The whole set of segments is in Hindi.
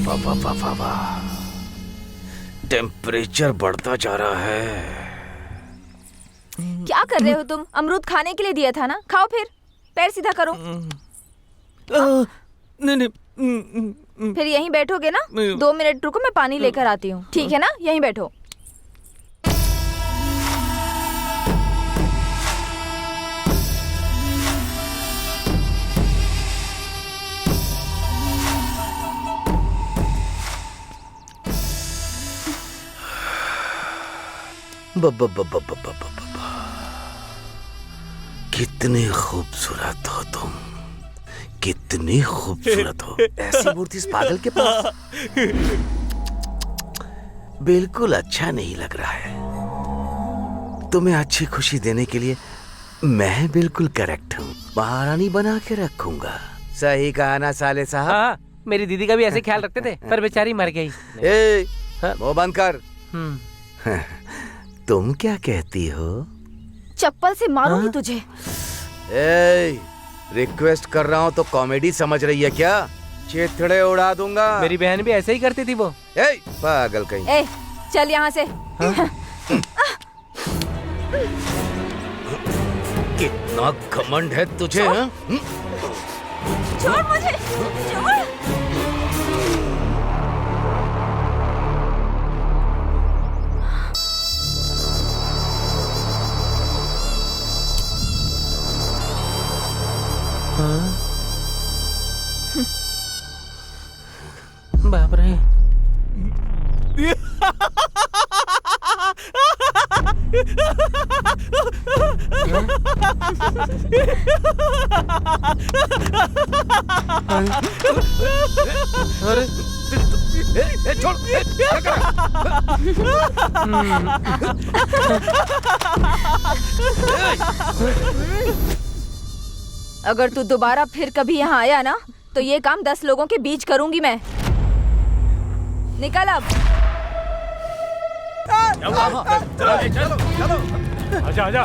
वाह वाह वाह वाह वाह, टेम्परेचर बढ़ता जा रहा है। क्या कर रहे हो तुम? अमरूद खाने के लिए दिया था ना, खाओ फिर। पैर सीधा करो। नहीं नहीं। फिर यहीं बैठोगे ना? 2 मिनट रुको, मैं पानी लेकर आती हूँ। ठीक है ना? यहीं बैठो। कितने खूबसूरत हो तुम, कितनी खूबसूरत हो। ऐसी मूर्ति इस पागल के पास बिल्कुल अच्छा नहीं लग रहा है। तुम्हें अच्छी खुशी देने के लिए मैं बिल्कुल करेक्ट हूँ। महारानी बना के रखूंगा। सही कहा ना साले साहब? हाँ, मेरी दीदी का भी ऐसे ख्याल रखते थे, पर बेचारी मर गई। मुंह बंद कर। तुम क्या कहती हो? चप्पल से मारूंगी तुझे। रिक्वेस्ट कर रहा हूँ तो कॉमेडी समझ रही है क्या? चिथड़े उड़ा दूंगा। मेरी बहन भी ऐसे ही करती थी वो। पागल कहीं। चल यहाँ से। कितना घमंड है तुझे? छोड़ मुझे, छोड़। बाप रे। अरे छोड़, क्या कर अगर तू दोबारा फिर कभी यहाँ आया ना, तो ये काम 10 लोगों के बीच करूंगी मैं। निकल अब। चलो। आजा।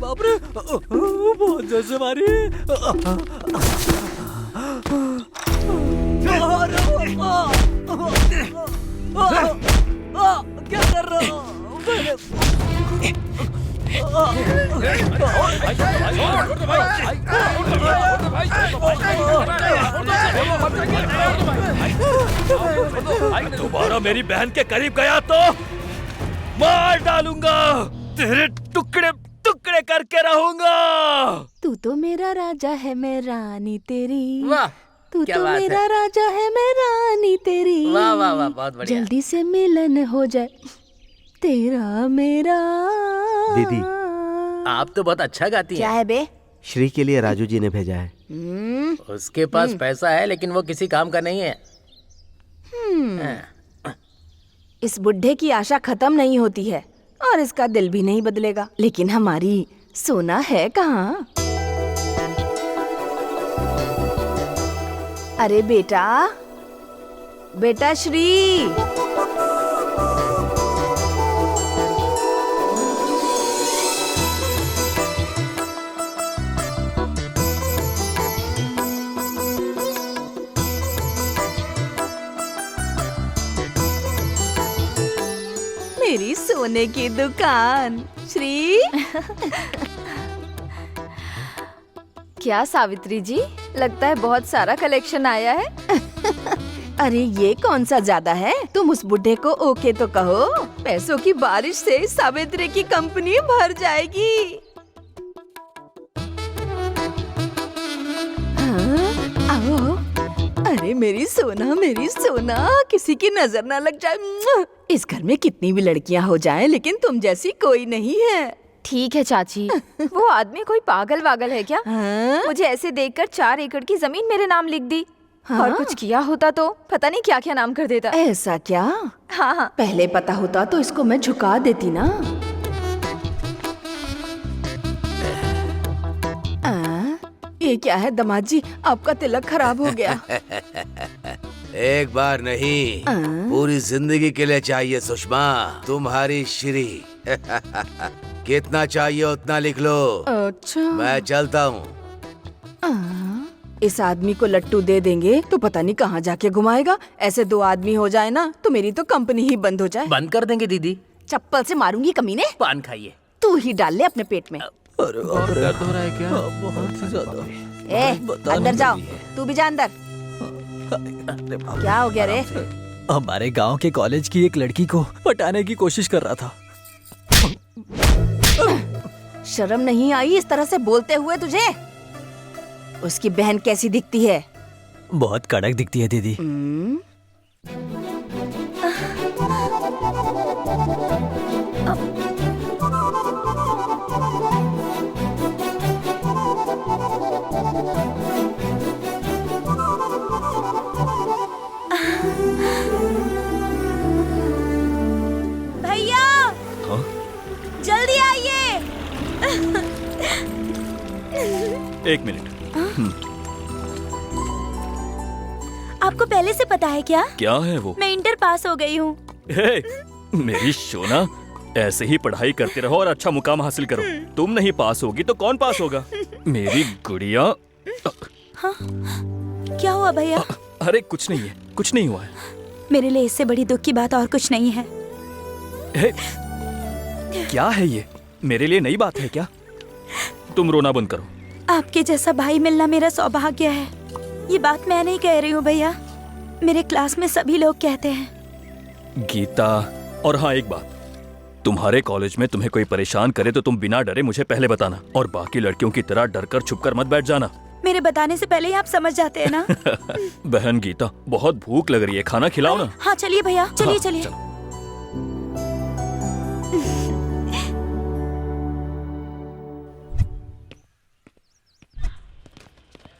बाप रे, बहुत जोर से मारी। क्या कर रहा हूँ? दोबारा मेरी बहन के करीब गया तो मार डालूंगा। तेरे टुकड़े टुकड़े करके रहूंगा। तू तो मेरा राजा है, मैं रानी तेरी। वाह, तू क्या तो बात मेरा है। राजा है, मैं रानी तेरी। वाह वाह वाह, बहुत बढ़िया। जल्दी से मिलन हो जाए तेरा मेरा। दीदी, आप तो बहुत अच्छा गाती क्या हैं। है बे? श्री के लिए राजू जी ने भेजा है। उसके पास पैसा है, लेकिन वो किसी काम का नहीं है। इस बुढ़े की आशा खत्म नहीं होती है और इसका दिल भी नहीं बदलेगा। लेकिन हमारी सोना है कहाँ? अरे बेटा, बेटा श्री। मेरी सोने की दुकान श्री। क्या सावित्री जी, लगता है बहुत सारा कलेक्शन आया है। अरे ये कौन सा ज्यादा है? तुम उस बुढ़े को ओके तो कहो, पैसों की बारिश से सावित्री की कंपनी भर जाएगी। हाँ, आओ। अरे मेरी सोना, किसी की नजर ना लग जाए। इस घर में कितनी भी लड़कियां हो जाएं, लेकिन तुम जैसी कोई नहीं है। ठीक है चाची। वो आदमी कोई पागल वागल है क्या? हाँ? मुझे ऐसे देखकर 4 एकड़ की जमीन मेरे नाम लिख दी। हाँ? और कुछ किया होता तो पता नहीं क्या क्या नाम कर देता। ऐसा क्या? हाँ हाँ। पहले पता होता तो इसको मैं झुका देती ना। ये क्या है दामाद जी, आपका तिलक खराब हो गया। एक बार नहीं, पूरी जिंदगी के लिए चाहिए सुषमा, तुम्हारी श्री। कितना चाहिए उतना लिख लो। अच्छा। मैं चलता हूँ। इस आदमी को लट्टू दे देंगे तो पता नहीं कहाँ जाके घुमाएगा। ऐसे 2 आदमी हो जाए ना तो मेरी तो कंपनी ही बंद हो जाए। बंद कर देंगे दीदी। चप्पल से मारूंगी कमीने। पान खाइए। तू ही डाल ले अपने पेट में। दर्द हो रहा है क्या? बहुत ही ज्यादा। ए, अंदर जाओ। तू भी जा अंदर। क्या हो गया रे? हमारे गांव के कॉलेज की एक लड़की को पटाने की कोशिश कर रहा था। शर्म नहीं आई इस तरह से बोलते हुए तुझे? उसकी बहन कैसी दिखती है? बहुत कड़क दिखती है दीदी। भैया जल्दी आइए। एक मिनट। आपको पहले से पता है क्या? क्या है वो? मैं इंटर पास हो गई हूँ। हे, मेरी सोना, ऐसे ही पढ़ाई करते रहो और अच्छा मुकाम हासिल करो। तुम नहीं पास होगी तो कौन पास होगा? मेरी गुड़िया। हाँ? क्या हुआ भैया? अरे कुछ नहीं है, कुछ नहीं हुआ है। मेरे लिए इससे बड़ी दुख की बात और कुछ नहीं है। हे, क्या है ये? मेरे लिए नई बात है क्या? तुम रोना बंद करो। आपके जैसा भाई मिलना मेरा सौभाग्य है। ये बात मैं नहीं कह रही हूँ भैया, मेरे क्लास में सभी लोग कहते हैं। गीता, और हाँ एक बात, तुम्हारे कॉलेज में तुम्हें कोई परेशान करे तो तुम बिना डरे मुझे पहले बताना, और बाकी लड़कियों की तरह डरकर छुपकर मत बैठ जाना। मेरे बताने से पहले ही आप समझ जाते हैं ना। बहन गीता, बहुत भूख लग रही है, खाना खिलाओ ना। हाँ चलिए भैया, चलिए हाँ, चलिए। चलो।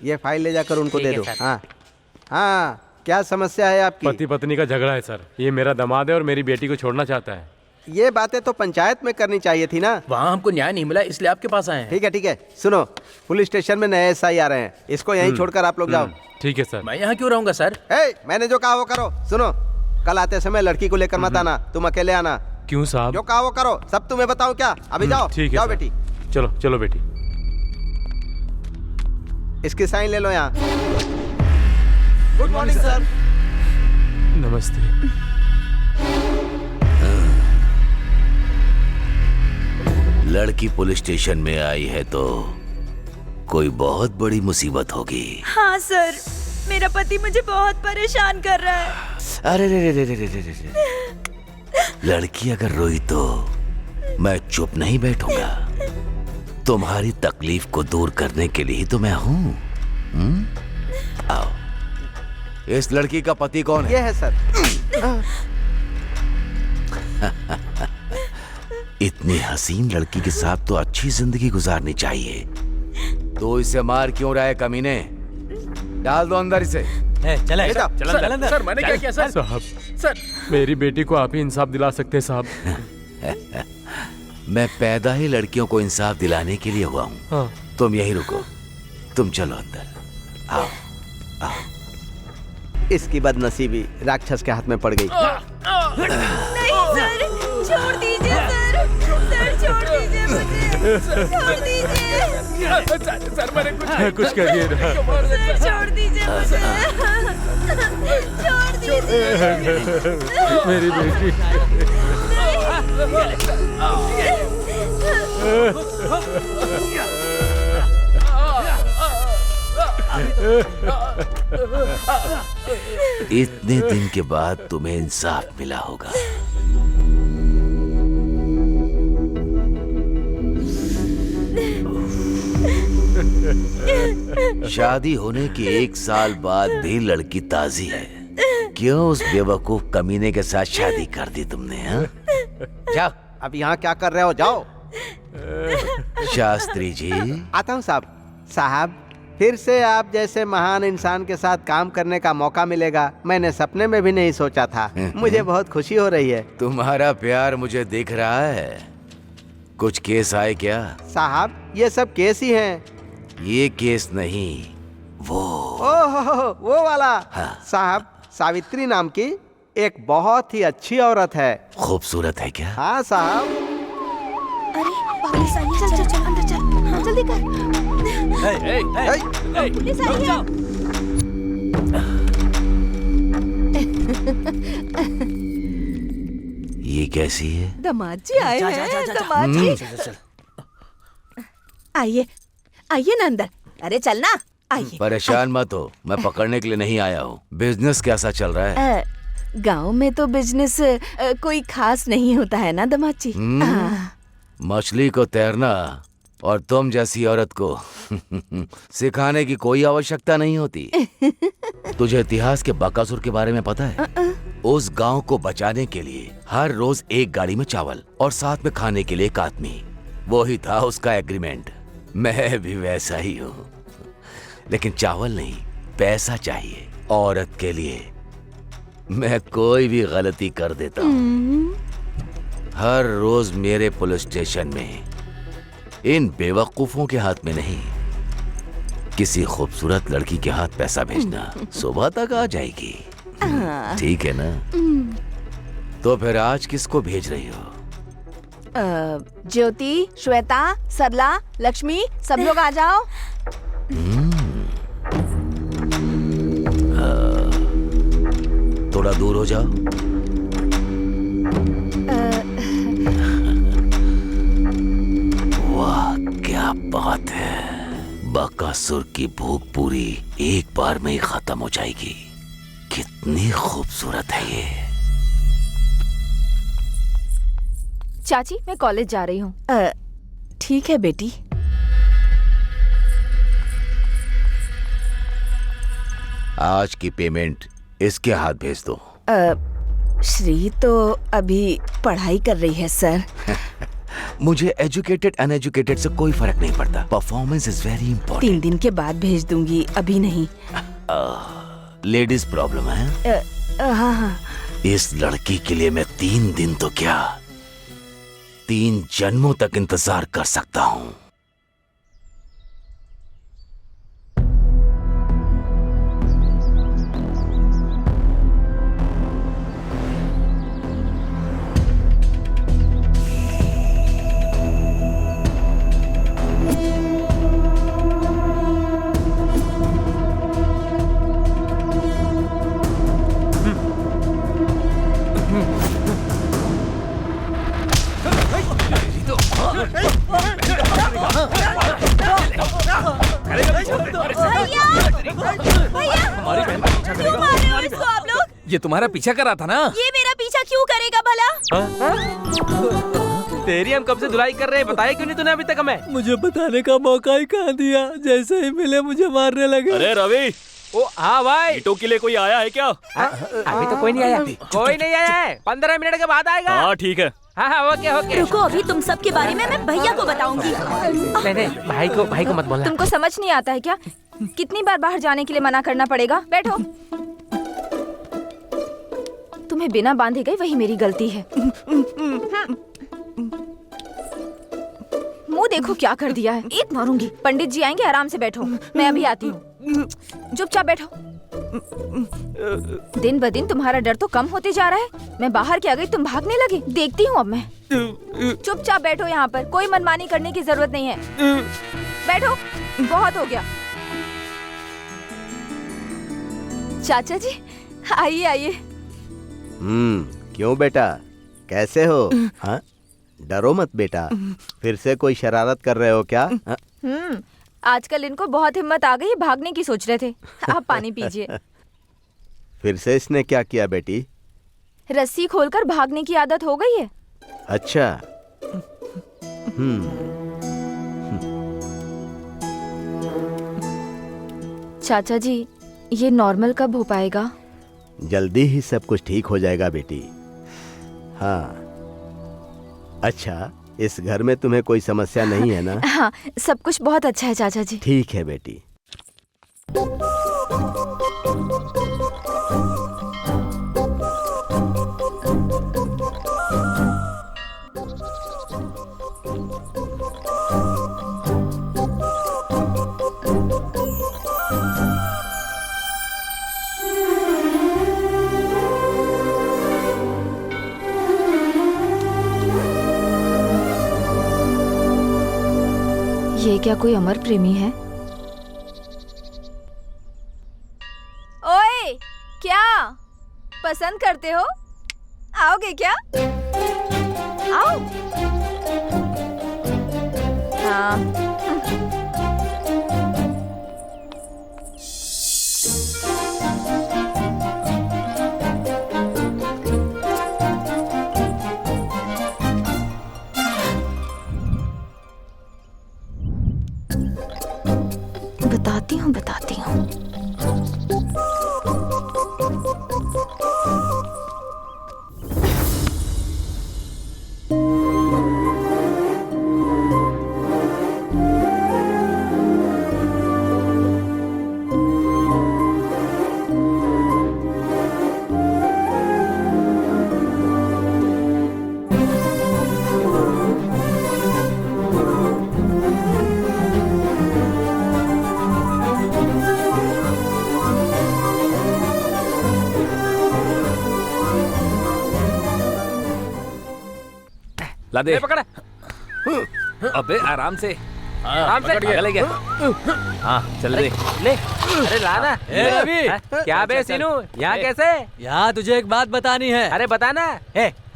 ये फाइल ले जाकर उनको ठीक दे है दो। सर। हाँ हाँ, क्या समस्या है आपकी? पति पत्नी का झगड़ा है सर। ये मेरा दामाद है और मेरी बेटी को छोड़ना चाहता है। ये बातें तो पंचायत में करनी चाहिए थी ना। वहाँ हमको न्याय नहीं मिला इसलिए आपके पास आए हैं। ठीक है, सुनो, पुलिस स्टेशन में नए एसआई आ रहे हैं, इसको यहीं छोड़कर आप लोग जाओ। ठीक है सर। मैं यहाँ क्यों रहूँगा सर? मैंने जो कहा वो करो। सुनो, कल आते समय लड़की को लेकर मत आना, तुम अकेले आना। क्यों साहब? जो कहा वो करो, सब तुम्हें बताऊं क्या? अभी जाओ। ठीक है जाओ सर। बेटी। चलो चलो बेटी। इसकी साइन ले लो यहाँ। Good morning sir. नमस्ते। लड़की पुलिस स्टेशन में आई है तो कोई बहुत बड़ी मुसीबत होगी। हाँ सर, मेरा पति मुझे बहुत परेशान कर रहा है। अरे रे। लड़की अगर रोई तो मैं चुप नहीं बैठूंगा। तुम्हारी तकलीफ को दूर करने के लिए ही तो मैं हूँ। आओ। इस लड़की का पति कौन है? ये है सर। इतनी हसीन लड़की के साथ तो अच्छी जिंदगी गुजारनी चाहिए। तो इसे मार क्यों रहा है कमीने? डाल दो अंदर इसे। चले ले जाओ। सर मैंने क्या किया सर? साहब, सर मेरी बेटी को आप ही इंसाफ दिला सकते हैं साहब। मैं पैदा ही लड़कियों को इंसाफ दिलाने के लिए हुआ हूँ। हाँ। तुम यहीं रुको, तुम चलो अंदर। आओ आओ। इसकी बदनसीबी राक्षस के हाथ में पड़ गई। नहीं सर, छोड़ दीजिए सर। सर छोड़ दीजिए मुझे। छोड़ दीजिए। सर मैंने कुछ करिए ना। सर छोड़ दीजिए मुझे। छोड़ दीजिए। मेरी बेटी। इतने दिन के बाद तुम्हें इंसाफ मिला होगा। शादी होने के 1 साल बाद भी लड़की ताजी है। क्यों उस बेवकूफ कमीने के साथ शादी कर दी तुमने? हाँ? जाओ, अब यहाँ क्या कर रहे हो? जाओ। शास्त्री जी। आता हूँ साहब। साहब, फिर से आप जैसे महान इंसान के साथ काम करने का मौका मिलेगा, मैंने सपने में भी नहीं सोचा था। मुझे बहुत खुशी हो रही है। तुम्हारा प्यार मुझे दिख रहा है। कुछ केस आए क्या? साहब, ये सब केस ही हैं। ये केस नहीं, वो। ओह, वो वाला। हाँ। साहब, सावित्री नाम की एक बहुत ही अच्छी औरत है। खूबसूरत है क्या? हाँ साहब। अरे पुलिस आई है, चल चल चल अंदर चल, हाँ, जल्दी कर। पुलिस आई है। ये कैसी है? दामाद जी आए हैं। दामाद जी आइए, आइए ना अंदर। अरे चलना, आइए। परेशान मत हो, मैं पकड़ने के लिए नहीं आया हूँ। बिजनेस कैसा चल रहा है? गांव में तो बिजनेस कोई खास नहीं होता है ना दामाद जी। मछली को तैरना और तुम जैसी औरत को सिखाने की कोई आवश्यकता नहीं होती। तुझे इतिहास के बकासुर के बारे में पता है? उस गांव को बचाने के लिए हर रोज एक गाड़ी में चावल और साथ में खाने के लिए एक आदमी। वो ही था उसका एग्रीमेंट। मैं भी वैसा ही हूँ, लेकिन चावल नहीं, पैसा चाहिए। औरत के लिए मैं कोई भी गलती कर देता हूँ। हर रोज मेरे पुलिस स्टेशन में इन बेवकूफों के हाथ में नहीं, किसी खूबसूरत लड़की के हाथ पैसा भेजना। सुबह तक आ जाएगी, ठीक है ना? तो फिर आज किसको भेज रही हो? ज्योति, श्वेता, सरला, लक्ष्मी, सब लोग आ जाओ। थोड़ा दूर हो जाओ। वाह, क्या बात है। बकासुर की भूख पूरी एक बार में ही खत्म हो जाएगी। कितनी खूबसूरत है ये। चाची, मैं कॉलेज जा रही हूँ। ठीक है बेटी। आज की पेमेंट इसके हाथ भेज दो। श्री तो अभी पढ़ाई कर रही है सर। मुझे एजुकेटेड अनएजुकेटेड से कोई फर्क नहीं पड़ता। Performance is very important. 3 दिन के बाद भेज दूंगी, अभी नहीं। लेडीज प्रॉब्लम है। हाँ हाँ। इस लड़की के लिए मैं 3 दिन तो क्या, 3 जन्मों तक इंतजार कर सकता हूँ। ये तुम्हारा पीछा कर रहा था ना? ये मेरा पीछा क्यों करेगा भला? तेरी हम कब से धुलाई कर रहे हैं, बताया क्यों नहीं तूने अभी तक हमें? मुझे बताने का मौका ही कहाँ दिया, जैसे ही मिले मुझे मारने लगे। अरे रवि, ओ हाँ भाई, ईटों के लिए कोई आया है क्या? अभी तो कोई नहीं आया। कोई नहीं आया है, 15 मिनट के बाद आएगा। हाँ ठीक है। हाँ ओके ओके। रुको, अभी तुम सब के बारे में मैं भैया को बताऊंगी। नहीं भाई को मत बोलना। तुमको समझ नहीं आता है क्या? कितनी बार बाहर जाने के लिए मना करना पड़ेगा? बैठो। तुम्हें बिना बांधे गई वही मेरी गलती है। मुंह देखो क्या कर दिया है। ईद मारूंगी। पंडित जी आएंगे, आराम से बैठो। मैं अभी आती हूँ। चुपचाप बैठो। दिन ब दिन तुम्हारा डर तो कम होते जा रहा है। मैं बाहर क्या गई, तुम भागने लगे। देखती हूँ अब मैं। चुपचाप बैठो यहाँ पर, कोई मनमानी करने की जरूरत नहीं है। बैठो, बहुत हो गया। चाचा जी आइए आइए। क्यों बेटा, कैसे हो? हाँ, डरो मत बेटा। फिर से कोई शरारत कर रहे हो क्या? आजकल इनको बहुत हिम्मत आ गई, भागने की सोच रहे थे। आप पानी पीजिए। फिर से इसने क्या किया बेटी? रस्सी खोलकर भागने की आदत हो गई है। अच्छा। चाचा जी, ये नॉर्मल कब हो पाएगा? जल्दी ही सब कुछ ठीक हो जाएगा बेटी। हाँ। अच्छा, इस घर में तुम्हें कोई समस्या नहीं है ना? हाँ, सब कुछ बहुत अच्छा है चाचा जी। ठीक है बेटी। ये क्या कोई अमर प्रेमी है? ओए, क्या पसंद करते हो? आओगे क्या? आओ। हाँ। बताती हूँ। ला दे। पकड़ा। अबे आराम से, आराम से। ले गया। हाँ चल दे। ले। अरे लाना। अभी क्या बे सीनू, यहाँ कैसे? यहाँ तुझे एक बात बतानी है। अरे बताना।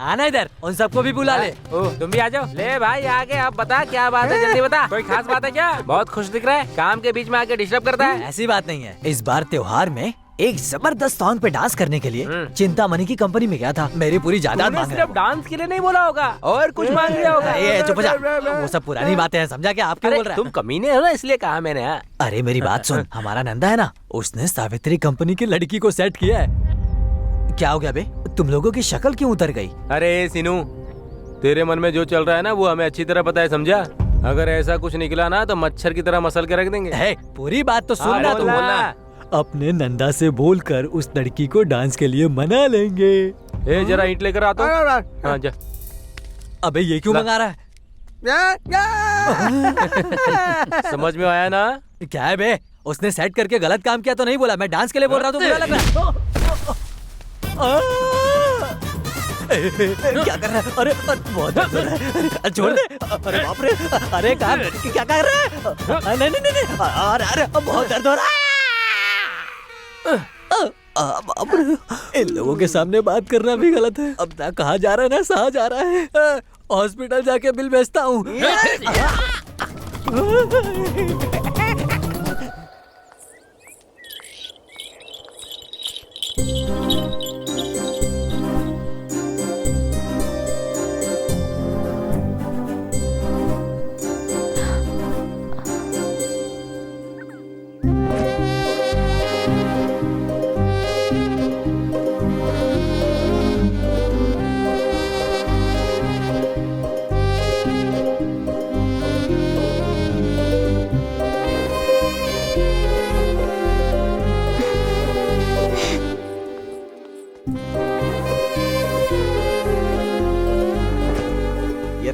आना इधर, उन सबको भी बुला ले। तुम भी आ जाओ। ले भाई आगे, अब बता क्या बात है, जल्दी बता। कोई खास बात है क्या? बहुत खुश दिख रहा है, काम के बीच में आके डिस्टर्ब करता है। ऐसी बात नहीं है। इस बार त्योहार में एक जबरदस्त सॉन्ग पे डांस करने के लिए चिंतामणि की कंपनी में गया था। मेरी पूरी जायदाद मांग रहा सिर्फ डांस के लिए नहीं बोला होगा, और कुछ मांग लिया होगा। चुप हो जा, वो सब पुरानी बातें हैं, समझा क्या? आप क्यों बोल रहे तुम कमीने हो ना, इसलिए कहा मैंने। अरे मेरी बात सुन, हमारा नंदा है ना, उसने सावित्री कंपनी की लड़की को सेट किया है। क्या हो गया बे, तुम लोगों की शक्ल क्यों उतर गई? अरे सीनू, तेरे मन में जो चल रहा है ना वो हमें अच्छी तरह पता है, समझा? अगर ऐसा कुछ निकला ना तो मच्छर की तरह मसल के रख देंगे। पूरी बात तो सुनना। तो बोलना अपने नंदा से बोलकर उस लड़की को डांस के लिए मना लेंगे। जरा ईंट लेकर आता हूँ। हाँ जा। अबे ये क्यों मंगा रहा है? समझ में आया ना? क्या है बे, उसने सेट करके गलत काम किया तो नहीं बोला, मैं डांस के लिए बोल रहा हूँ तो बुरा लग रहा है। क्या कर रहा है? अरे बहुत दर्द हो रहा है, छोड़ दे। अरे बाप रे, अरे क्या कर रहा है? नहीं नहीं नहीं, अरे बहुत दर्द हो रहा है। इन लोगों के सामने बात करना भी गलत है। अब ना कहा जा रहा है ना सहा जा रहा है। हॉस्पिटल जाके बिल भेजता हूँ।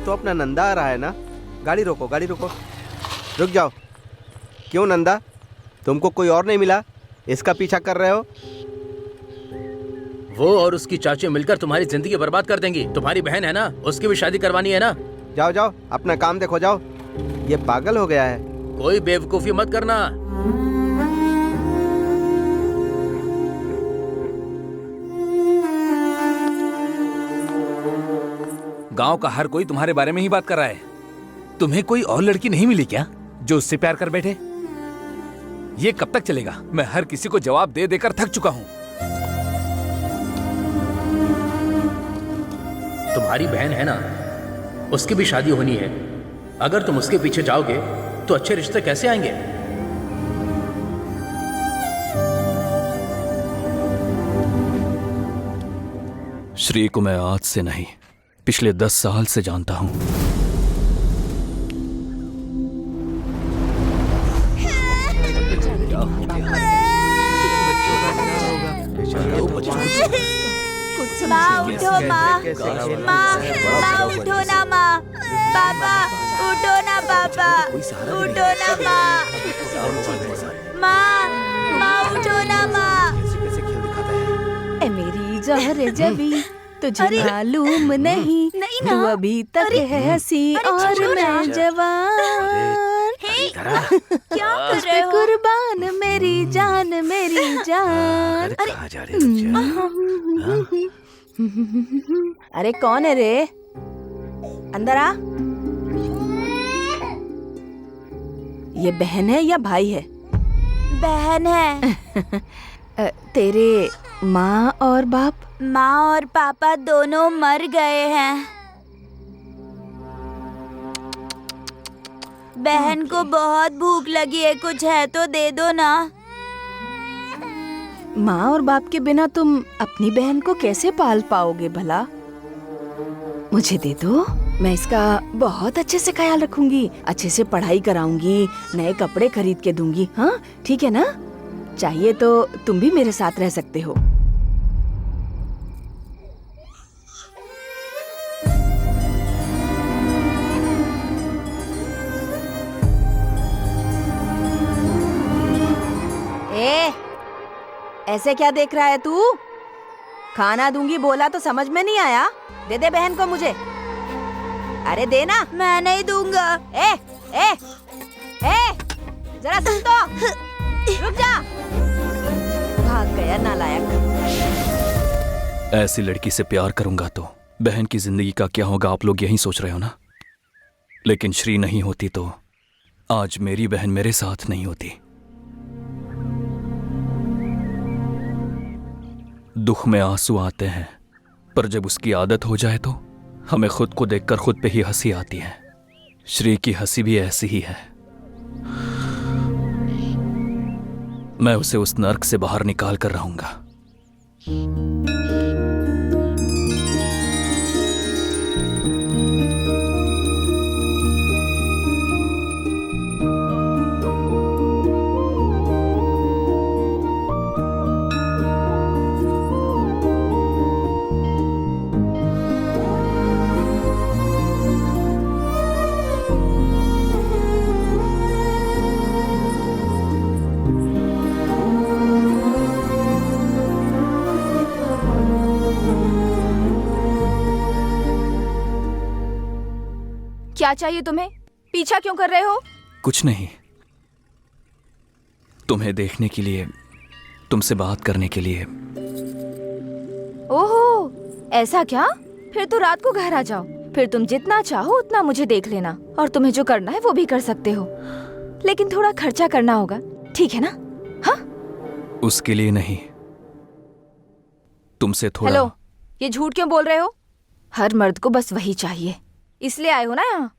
तो अपना नंदा आ रहा है ना। गाड़ी रोको, गाड़ी रोको, रुक जाओ। क्यों नंदा, तुमको कोई और नहीं मिला, इसका पीछा कर रहे हो? वो और उसकी चाची मिलकर तुम्हारी जिंदगी बर्बाद कर देंगी। तुम्हारी बहन है ना, उसकी भी शादी करवानी है ना। जाओ जाओ, अपना काम देखो, जाओ। ये पागल हो गया है। कोई बेवकूफी मत करना। गांव का हर कोई तुम्हारे बारे में ही बात कर रहा है। तुम्हें कोई और लड़की नहीं मिली क्या? जो उससे प्यार कर बैठे। ये कब तक चलेगा? मैं हर किसी को जवाब दे देकर थक चुका हूं। तुम्हारी बहन है ना, उसकी भी शादी होनी है। अगर तुम उसके पीछे जाओगे तो अच्छे रिश्ते कैसे आएंगे? श्री को मैं आज से नहीं, पिछले 10 साल से जानता हूं। माँ उठो, माँ माँ उठो ना, माँ। पापा उठो ना, पापा उठो ना, माँ। माँ उठो ना, माँ। ए मेरी जहर जबी तुझे मालूम नहीं, नहीं तू ना। अभी तक है हंसी और मैं जवान। क्या कर तुझ रहे पे हो? कुर्बान मेरी जान, मेरी जान। अरे कहाँ जा रहे हो? अरे कौन है रे? अंदर आ। ये बहन है या भाई है? बहन है। तेरे माँ और बाप? माँ और पापा दोनों मर गए हैं। बहन को बहुत भूख लगी है, कुछ है तो दे दो ना। माँ और बाप के बिना तुम अपनी बहन को कैसे पाल पाओगे भला? मुझे दे दो, मैं इसका बहुत अच्छे से ख्याल रखूंगी, अच्छे से पढ़ाई कराऊंगी, नए कपड़े खरीद के दूंगी। हाँ ठीक है ना? चाहिए तो तुम भी मेरे साथ रह सकते हो। ए, ऐसे क्या देख रहा है तू? खाना दूंगी बोला तो समझ में नहीं आया? दे दे बहन को मुझे। अरे देना। मैं नहीं दूंगा। ए, ए, ए, जरा सुन तो। रुक जा। भाग गया नालायक। ऐसी लड़की से प्यार करूंगा तो बहन की जिंदगी का क्या होगा, आप लोग यही सोच रहे हो ना? लेकिन श्री नहीं होती तो आज मेरी बहन मेरे साथ नहीं होती। दुख में आंसू आते हैं, पर जब उसकी आदत हो जाए तो हमें खुद को देखकर खुद पे ही हंसी आती है। श्री की हंसी भी ऐसी ही है। मैं उसे उस नर्क से बाहर निकाल कर रहूंगा। क्या चाहिए तुम्हें? पीछा क्यों कर रहे हो? कुछ नहीं, तुम्हें देखने के लिए, तुमसे बात करने के लिए। ओहो, ऐसा क्या? फिर तो रात को घर आ जाओ, फिर तुम जितना चाहो उतना मुझे देख लेना, और तुम्हें जो करना है वो भी कर सकते हो, लेकिन थोड़ा खर्चा करना होगा, ठीक है ना? हाँ? उसके लिए नहीं, तुमसे थोड़ा। हेलो, ये झूठ क्यों बोल रहे हो? हर मर्द को बस वही चाहिए, इसलिए आए हो ना यहाँ?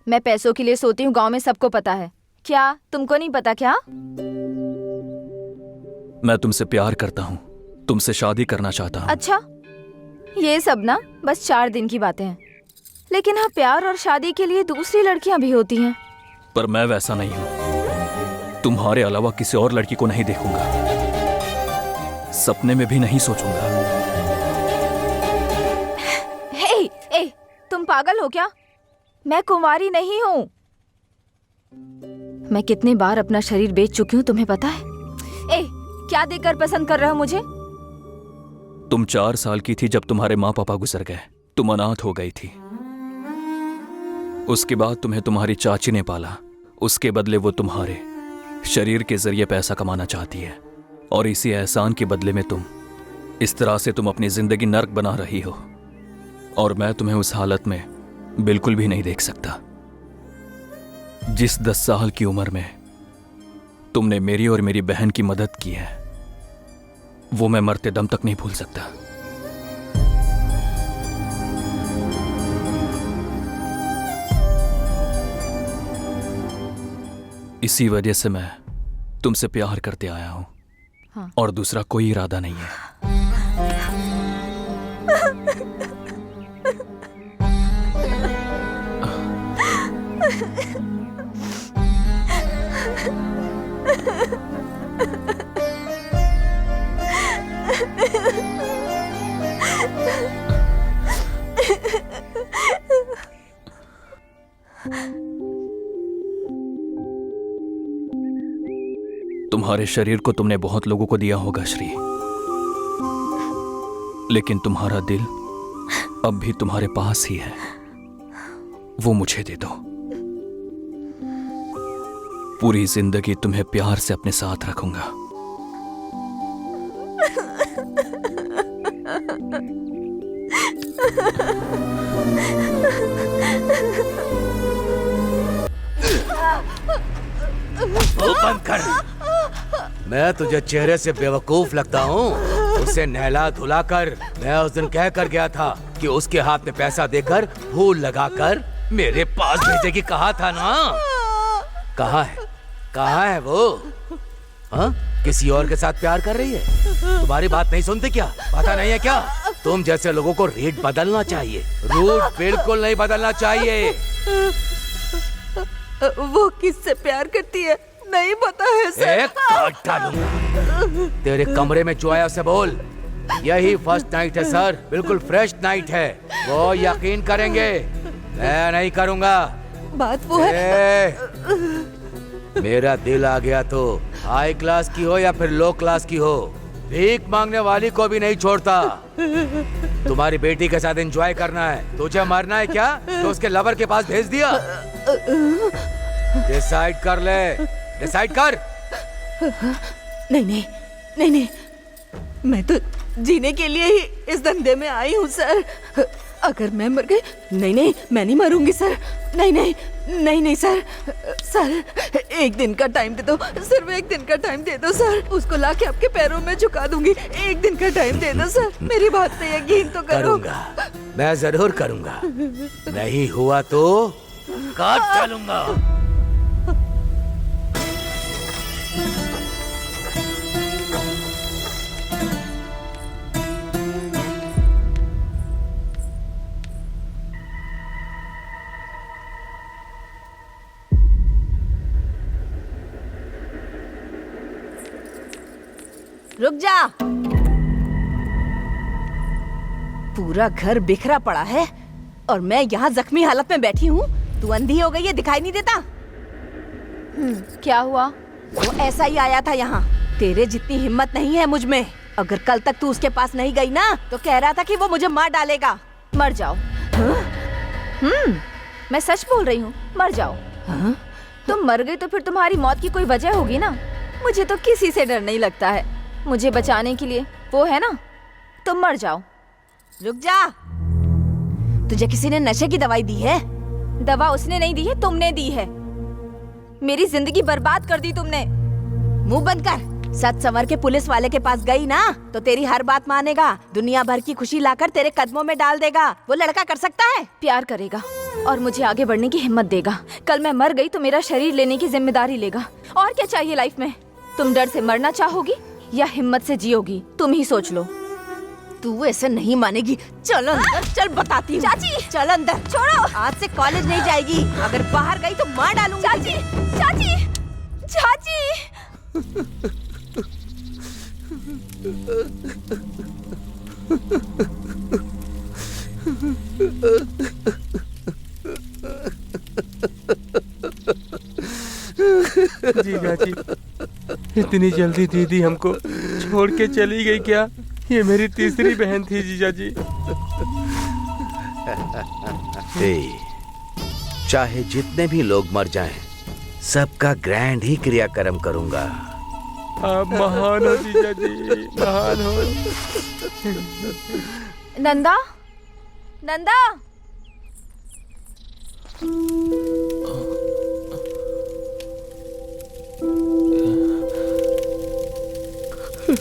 मैं पैसों के लिए सोती हूँ, गांव में सबको पता है। क्या तुमको नहीं पता क्या? मैं तुमसे प्यार करता हूँ, तुमसे शादी करना चाहता हूँ। अच्छा, ये सब ना बस 4 दिन की बातें हैं, लेकिन हाँ, प्यार और शादी के लिए दूसरी लड़कियां भी होती हैं। पर मैं वैसा नहीं हूँ। तुम्हारे अलावा किसी और लड़की को नहीं देखूंगा, सपने में भी नहीं सोचूंगा। ए, तुम पागल हो क्या? मैं कुंवारी नहीं हूँ। मैं कितनी बार अपना शरीर बेच चुकी हूँ, तुम्हें पता है? क्या देखकर पसंद कर रहे हो मुझे? तुम 4 साल की थी जब तुम्हारे माँ पापा गुजर गए, तुम अनाथ हो गई थी। उसके बाद तुम्हें तुम्हारी चाची ने पाला, उसके बदले वो तुम्हारे शरीर के जरिए पैसा कमाना चाहती है, और इसी एहसान के बदले में इस तरह से तुम अपनी जिंदगी नर्क बना रही हो, और मैं तुम्हें उस हालत में बिल्कुल भी नहीं देख सकता। जिस 10 साल की उम्र में तुमने मेरी और मेरी बहन की मदद की है, वो मैं मरते दम तक नहीं भूल सकता। इसी वजह से मैं तुमसे प्यार करते आया हूं। हाँ। और दूसरा कोई इरादा नहीं है। तुम्हारे शरीर को तुमने बहुत लोगों को दिया होगा श्री, लेकिन तुम्हारा दिल अब भी तुम्हारे पास ही है। वो मुझे दे दो। पूरी जिंदगी तुम्हें प्यार से अपने साथ रखूंगा। वो बंद कर। मैं तुझे चेहरे से बेवकूफ लगता हूँ? उसे नहला धुला कर मैं उस दिन कह कर गया था कि उसके हाथ में पैसा देकर फूल लगाकर मेरे पास भेजे की कहा था ना। कहाँ है? कहाँ है वो? हाँ? किसी और के साथ प्यार कर रही है? तुम्हारी बात नहीं सुनते क्या? पता नहीं है क्या? तुम जैसे लोगों को रेट बदलना चाहिए, रूट बिल्कुल नहीं बदलना चाहिए। वो किससे प्यार करती है नहीं पता है सर। एक काट डालूंगा। तेरे कमरे में जो आया उसे बोल, यही फर्स्ट नाइट है सर, बिल्कुल फ्रेश नाइट है। वो यकीन करेंगे, मैं नहीं करूंगा। बात वो है। मेरा दिल आ गया तो हाई क्लास की हो या फिर लो क्लास की हो, भीख मांगने वाली को भी नहीं छोड़ता। तुम्हारी बेटी के साथ एंजॉय करना है, तुझे मरना है क्या तो उसके लवर के पास भेज दिया। डिसाइड कर ले, डिसाइड कर। नहीं नहीं नहीं नहीं, मैं तो जीने के लिए ही इस धंधे में आई हूँ सर। अगर मैं मर गई, नहीं नहीं मैं नहीं मरूंगी सर। नहीं नहीं नहीं नहीं सर, सर एक दिन का टाइम दे दो, सिर्फ एक दिन का टाइम दे दो सर। उसको लाके आपके पैरों में झुका दूंगी। एक दिन का टाइम दे दो सर, मेरी बात पे यकीन तो करो। करूंगा, मैं जरूर करूंगा। नहीं हुआ तो काट डालूंगा। रुक जा। पूरा घर बिखरा पड़ा है और मैं यहाँ जख्मी हालत में बैठी हूँ। तू अंधी हो गई है, दिखाई नहीं देता? क्या हुआ? वो ऐसा ही आया था यहाँ। तेरे जितनी हिम्मत नहीं है मुझ में। अगर कल तक तू उसके पास नहीं गई ना तो कह रहा था कि वो मुझे मार डालेगा। मर जाओ। मैं सच बोल रही हूँ, मर जाओ। तुम मर गई तो फिर तुम्हारी मौत की कोई वजह होगी ना। मुझे तो किसी से डर नहीं लगता है। मुझे बचाने के लिए वो है ना, तुम मर जाओ। रुक जा। तुझे किसी ने नशे की दवाई दी है? दवा उसने नहीं दी है, तुमने दी है। मेरी जिंदगी बर्बाद कर दी तुमने। मुंह बंद कर। सच संवर के पुलिस वाले के पास गई ना तो तेरी हर बात मानेगा, दुनिया भर की खुशी लाकर तेरे कदमों में डाल देगा। वो लड़का कर सकता है? प्यार करेगा और मुझे आगे बढ़ने की हिम्मत देगा। कल मैं मर गई तो मेरा शरीर लेने की जिम्मेदारी लेगा। और क्या चाहिए लाइफ में? तुम डर से मरना चाहोगी या हिम्मत से जियोगी? तुम ही सोच लो। तू ऐसे नहीं मानेगी। चल अंदर, चल बताती हूँ। चाची चल अंदर। छोड़ो। आज से कॉलेज नहीं जाएगी। अगर बाहर गई तो मार डालूंगी। चाची चाची चाची। जीजा जी, इतनी जल्दी दीदी हमको छोड़ के चली गई क्या? ये मेरी तीसरी बहन थी जीजा जी। चाहे जितने भी लोग मर जाएं, सबका ग्रैंड ही क्रियाक्रम करूंगा। आप महान हो जीजा जी, महान हो। नंदा, नंदा। बहन,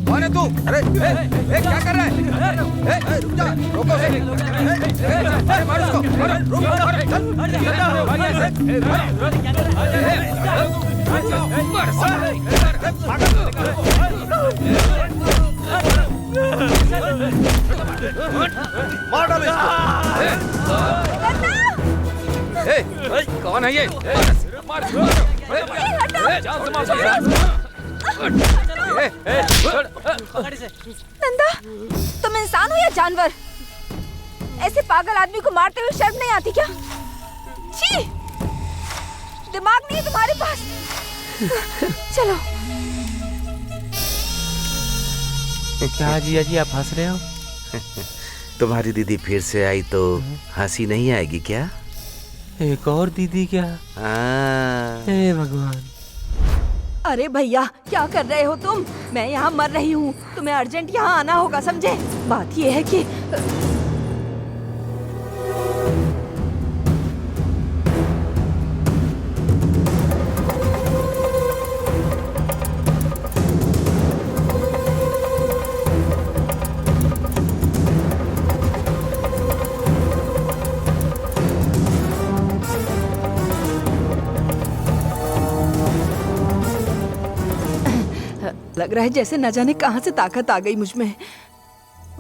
कौन है तू? अरे क्या कर रहा है? रुक जा, रोको। मार इसको, मार डालो इसको। कौन है ये? मार, नंदा, तुम इंसान हो या जानवर? ऐसे पागल आदमी को मारते हुए शर्म नहीं आती क्या? छी! दिमाग नहीं है तुम्हारे पास। चलो। क्या जिया जी, आप हंस रहे हो? तुम्हारी दीदी फिर से आई तो हंसी नहीं आएगी क्या? एक और दीदी क्या? हे भगवान। अरे भैया, क्या कर रहे हो तुम? मैं यहाँ मर रही हूँ, तुम्हें अर्जेंट यहाँ आना होगा, समझे? बात ये है कि लग रहा है जैसे न जाने कहां से ताकत आ गई मुझ में।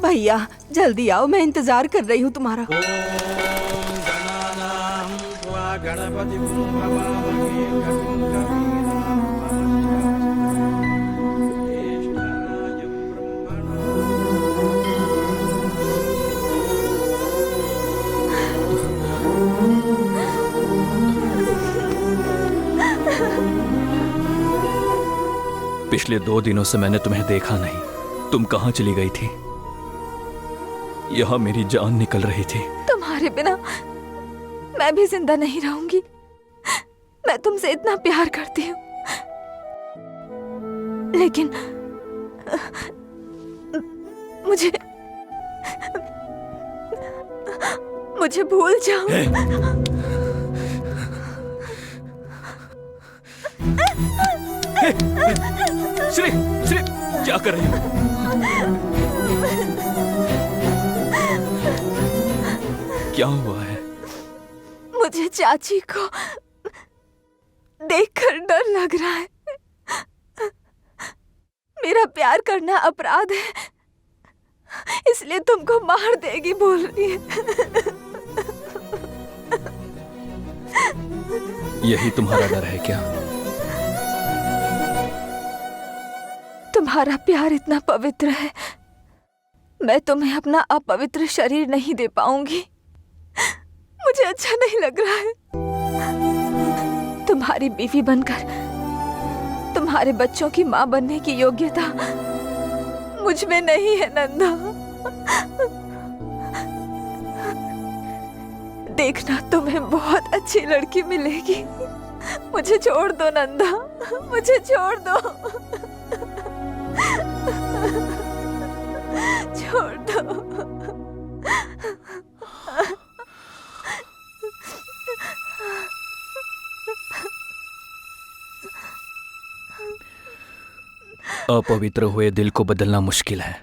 भैया जल्दी आओ, मैं इंतजार कर रही हूँ तुम्हारा। पिछले 2 दिनों से मैंने तुम्हें देखा नहीं। तुम कहाँ चली गई थी? यहाँ मेरी जान निकल रही थी। तुम्हारे बिना मैं भी जिंदा नहीं रहूंगी। मैं तुमसे इतना प्यार करती हूँ, लेकिन मुझे भूल जाओ। श्री, श्री, क्या कर रही हो? क्या हुआ है? मुझे चाची को देखकर डर लग रहा है। मेरा प्यार करना अपराध है, इसलिए तुमको मार देगी बोल रही है। यही तुम्हारा डर है क्या? तुम्हारा प्यार इतना पवित्र है, मैं तुम्हें अपना अपवित्र शरीर नहीं दे पाऊंगी। मुझे अच्छा नहीं लग रहा है। तुम्हारी बीवी बनकर तुम्हारे बच्चों की माँ बनने की योग्यता मुझ में नहीं है नंदा। देखना, तुम्हें बहुत अच्छी लड़की मिलेगी। मुझे छोड़ दो नंदा, मुझे छोड़ दो। छोड़ दो। अपवित्र हुए दिल को बदलना मुश्किल है,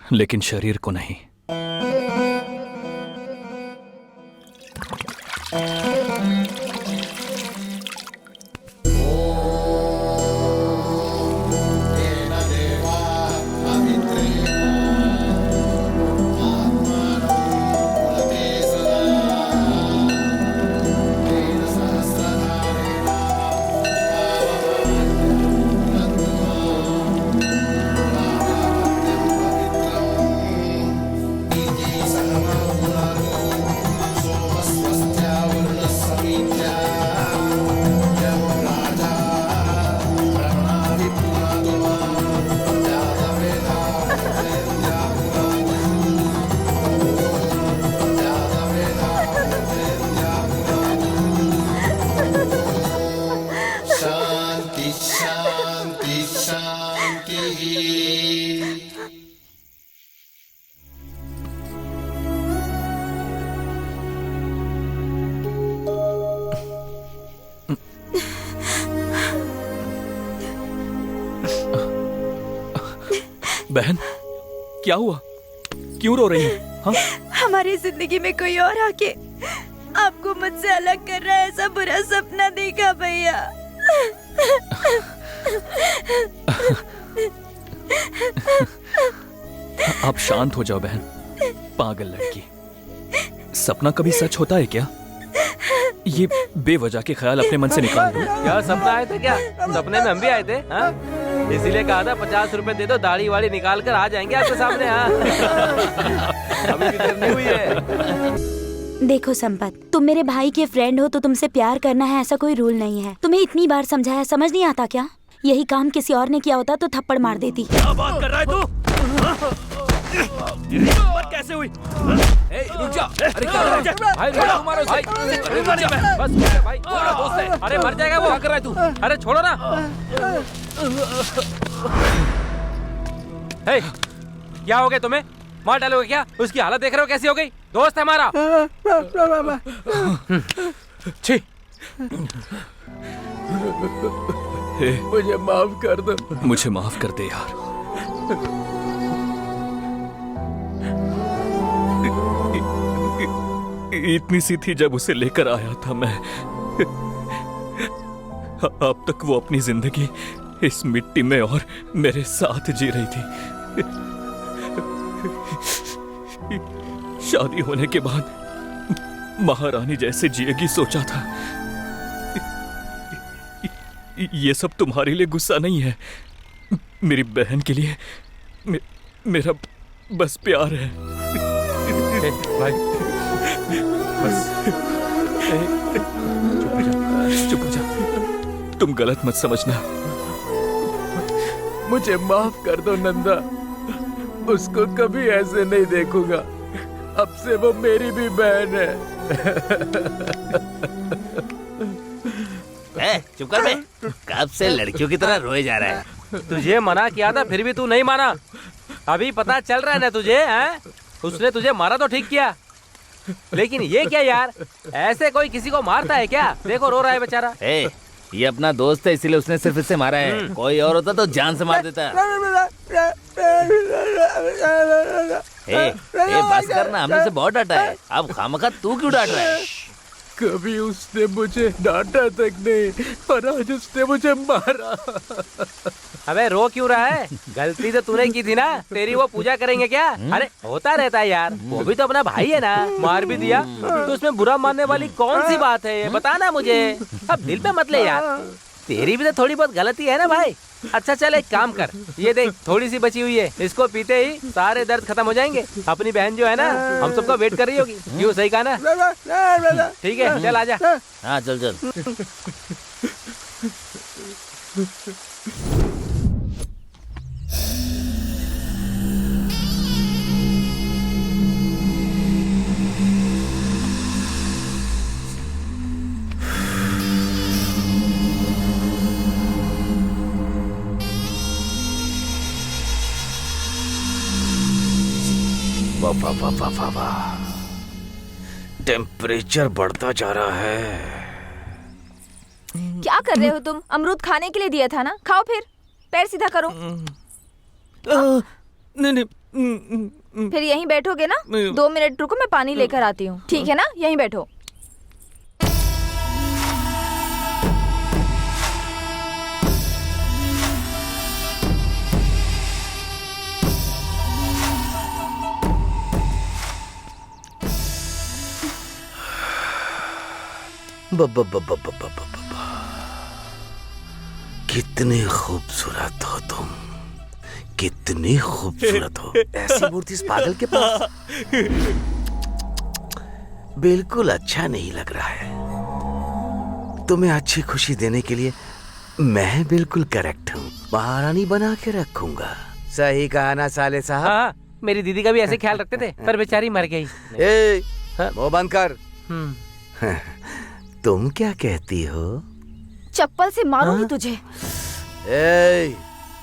लेकिन शरीर को नहीं। बहन, क्या हुआ? क्यों रो रही है? हाँ? हमारी जिंदगी में कोई और आके आपको मुझसे अलग कर रहा है, ऐसा बुरा सपना देखा भैया। आप शांत हो जाओ बहन। पागल लड़की, सपना कभी सच होता है क्या? ये बेवजह के ख्याल अपने मन से निकाल दो। क्या सपना आए थे क्या? सपने में हम भी आए थे, हाँ? इसीलिए कहा था 50 रुपए दे दो, दाढ़ी वाड़ी निकाल कर आ जाएंगे आपके सामने। हाँ अभी भी देर नहीं हुई है। देखो संपत, तुम मेरे भाई के फ्रेंड हो तो तुमसे प्यार करना है ऐसा कोई रूल नहीं है। तुम्हें इतनी बार समझाया, समझ नहीं आता क्या? यही काम किसी और ने किया होता तो थप्पड़ मार देती। क्या बात कर रहा है तू? हिम्मत कैसे हुई? रुक जा। अरे क्या कर रहा है भाई? मारो भाई, बस भाई, हमारा दोस्त है। अरे मर जाएगा वो। क्या कर रहा है तू? अरे छोड़ो ना। हे, क्या हो गया तुम्हें? मार डालोगे क्या? उसकी हालत देख रहे हो कैसी हो गई? दोस्त है हमारा। छी, मुझे माफ कर दो। मुझे माफ कर दे यार। इतनी सी थी जब उसे लेकर आया था मैं। अब तक वो अपनी जिंदगी इस मिट्टी में और मेरे साथ जी रही थी। शादी होने के बाद महारानी जैसे जिएगी सोचा था। ये सब तुम्हारे लिए गुस्सा नहीं है, मेरी बहन के लिए मेरा बस प्यार है। भाई बस चुप हो जा। तुम गलत मत समझना। मुझे माफ कर दो नंदा, उसको कभी ऐसे नहीं देखूंगा। अब से वो मेरी भी बहन है। चुप कर बे। कब से लड़कियों की तरह रोए जा रहा है? तुझे मना किया था फिर भी तू नहीं माना। अभी पता चल रहा है ना तुझे, हैं? उसने तुझे मारा तो ठीक किया, लेकिन ये क्या यार? ऐसे कोई किसी को मारता है क्या? देखो रो रहा है बेचारा। ये अपना दोस्त है इसीलिए उसने सिर्फ इसे मारा है। कोई और होता तो जान से मार देता। बस करना, हमने से बहुत डांटा है। अब खामखा तू क्यों डांट रहा है? कभी उसने मुझे डांटा तक नहीं, और आज उसने मुझे मारा। अबे रो क्यों रहा है? गलती तो तूने की थी ना। तेरी वो पूजा करेंगे क्या? अरे होता रहता है यार, वो भी तो अपना भाई है ना। मार भी दिया तो उसमें बुरा मानने वाली कौन सी बात है? ये बता ना मुझे। अब दिल पे मत ले यार, तेरी भी तो थोड़ी बहुत गलती है ना भाई। अच्छा चल एक काम कर, ये देख थोड़ी सी बची हुई है, इसको पीते ही सारे दर्द खत्म हो जाएंगे। अपनी बहन जो है ना हम सबका वेट कर रही होगी। क्यों, सही कहा ना? ठीक है चल आजा। हाँ चल चल। वाह, टेम्परेचर बढ़ता जा रहा है। क्या कर रहे हो तुम? अमरूद खाने के लिए दिया था ना, खाओ फिर। पैर सीधा करो। नहीं। फिर यहीं बैठोगे ना? 2 मिनट रुको, मैं पानी लेकर आती हूँ। ठीक है ना? यहीं बैठो। कितने खूबसूरत हो तुम, कितनी खूबसूरत हो। ऐसी मूर्ति इस पागल के पास बिल्कुल अच्छा नहीं लग रहा है। तुम्हें अच्छी खुशी देने के लिए मैं बिल्कुल करेक्ट हूँ। महारानी बना के रखूंगा। सही कहा ना साले साहब? हाँ, मेरी दीदी का भी ऐसे ख्याल रखते थे, पर बेचारी मर गई। मुंह बंद कर। तुम क्या कहती हो? चप्पल से मारूंगी तुझे।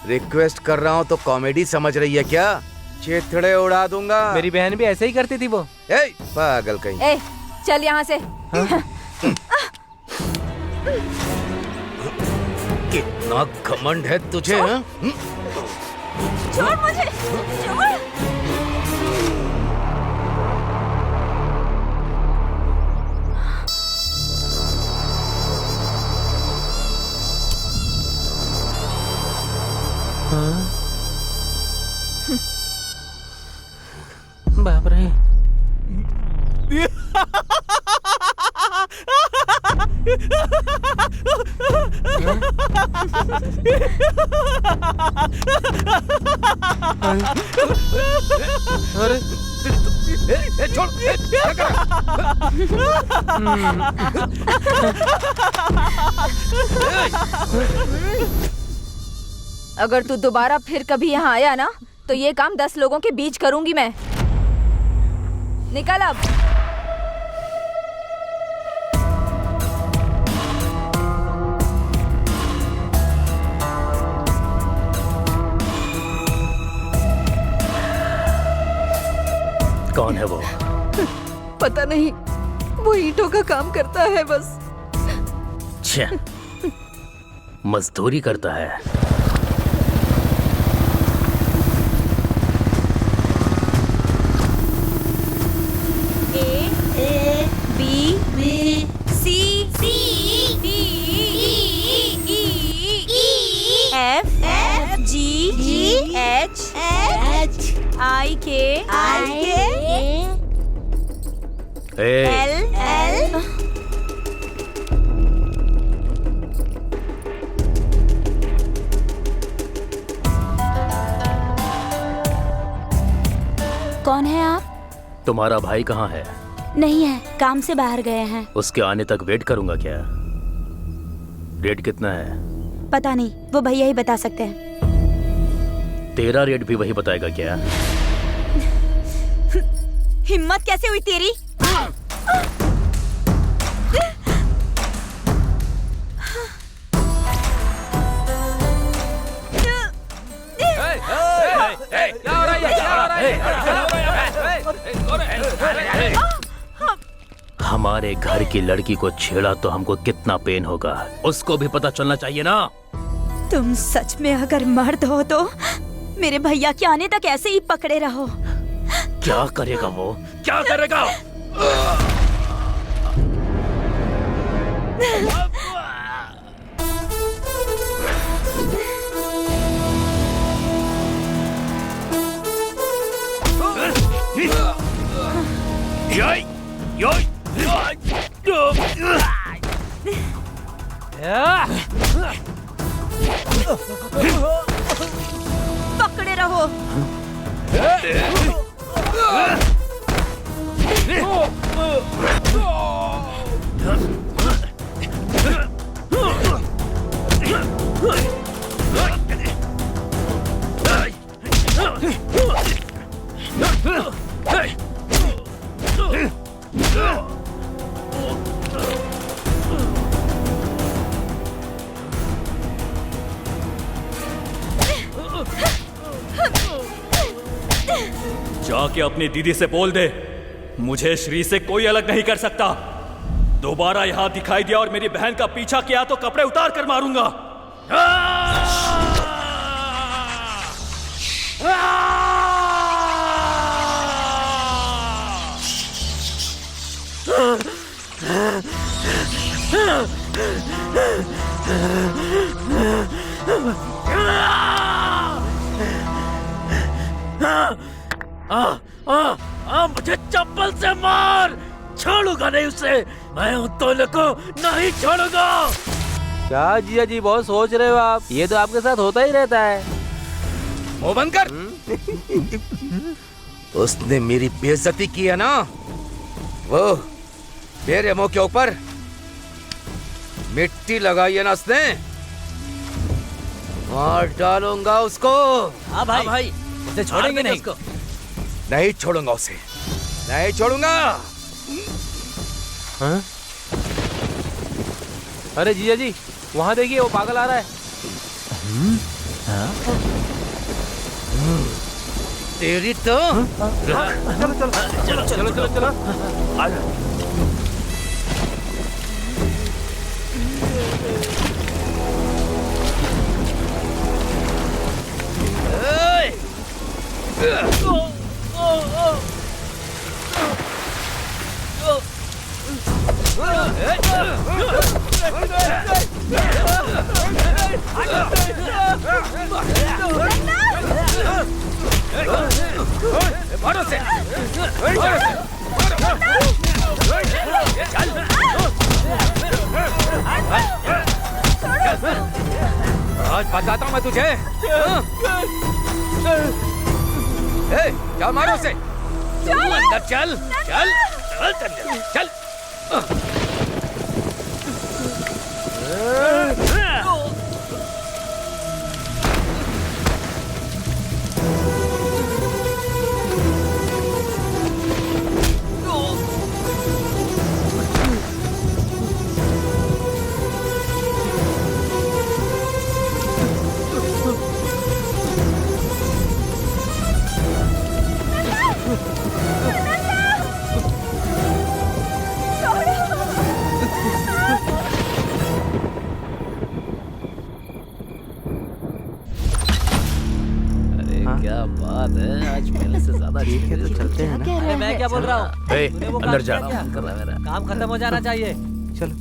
रिक्वेस्ट कर रहा हूँ तो कॉमेडी समझ रही है क्या? चेथड़े उड़ा दूंगा। मेरी बहन भी ऐसे ही करती थी वो। पागल कहीं। चल यहाँ से। कितना घमंड है तुझे? छोड़ मुझे, छोड़। बाप रे। अरे छोड़ क्या कर रहा अगर तू दोबारा फिर कभी यहाँ आया ना तो ये काम 10 लोगों के बीच करूंगी मैं। निकल अब। कौन है वो? पता नहीं, वो ईंटों का काम करता है बस। छे, मजदूरी करता है। कौन है आप? तुम्हारा भाई कहाँ है? नहीं है, काम से बाहर गए हैं। उसके आने तक वेट करूंगा क्या? रेट कितना है? पता नहीं, वो भैया ही बता सकते हैं। तेरा रेट भी वही बताएगा क्या? हिम्मत कैसे हुई तेरी? क्या हो रहा है? क्या हो रहा है? हमारे घर की लड़की को छेड़ा तो हमको कितना पेन होगा, उसको भी पता चलना चाहिए ना। तुम सच में अगर मर्द हो तो मेरे भैया के आने तक ऐसे ही पकड़े रहो। क्या करेगा वो? क्या करेगा? पकड़े रहो। जाके अपनी दीदी से बोल दे, मुझे श्री से कोई अलग नहीं कर सकता। दोबारा यहां दिखाई दिया और मेरी बहन का पीछा किया तो कपड़े उतार कर मारूंगा। मुझे चप्पल से मार, छोड़ूंगा नहीं उसे। मैं उन दोनों को नहीं छोड़ूंगा। क्या जिया जी बहुत सोच रहे हो आप? ये तो आपके साथ होता ही रहता है। ओ बंद कर। उसने मेरी बेइज्जती की है ना, वो मेरे मुंह के ऊपर मिट्टी लगाई है ना उसने, मार डालूंगा उसको। हाँ भाई, उसे छोड़ेंगे नहीं। नहीं छोड़ूंगा उसे, नहीं छोड़ूंगा। हाँ? अरे जीजा जी, वहाँ देखिए, वो पागल आ रहा है। तेरी तो चलो। आज बताता हूँ मैं तुझे। क्या मारो उसे? अंदर चल चल चल चल। क्या बात है, आज पहले से ज्यादा ठीक है तो चलते हैं ना। अरे मैं क्या बोल रहा हूँ? ए, तूने वो अंदर काम जा। किया क्या? कर रहा है मेरा। काम खत्म हो जाना चाहिए। चलो।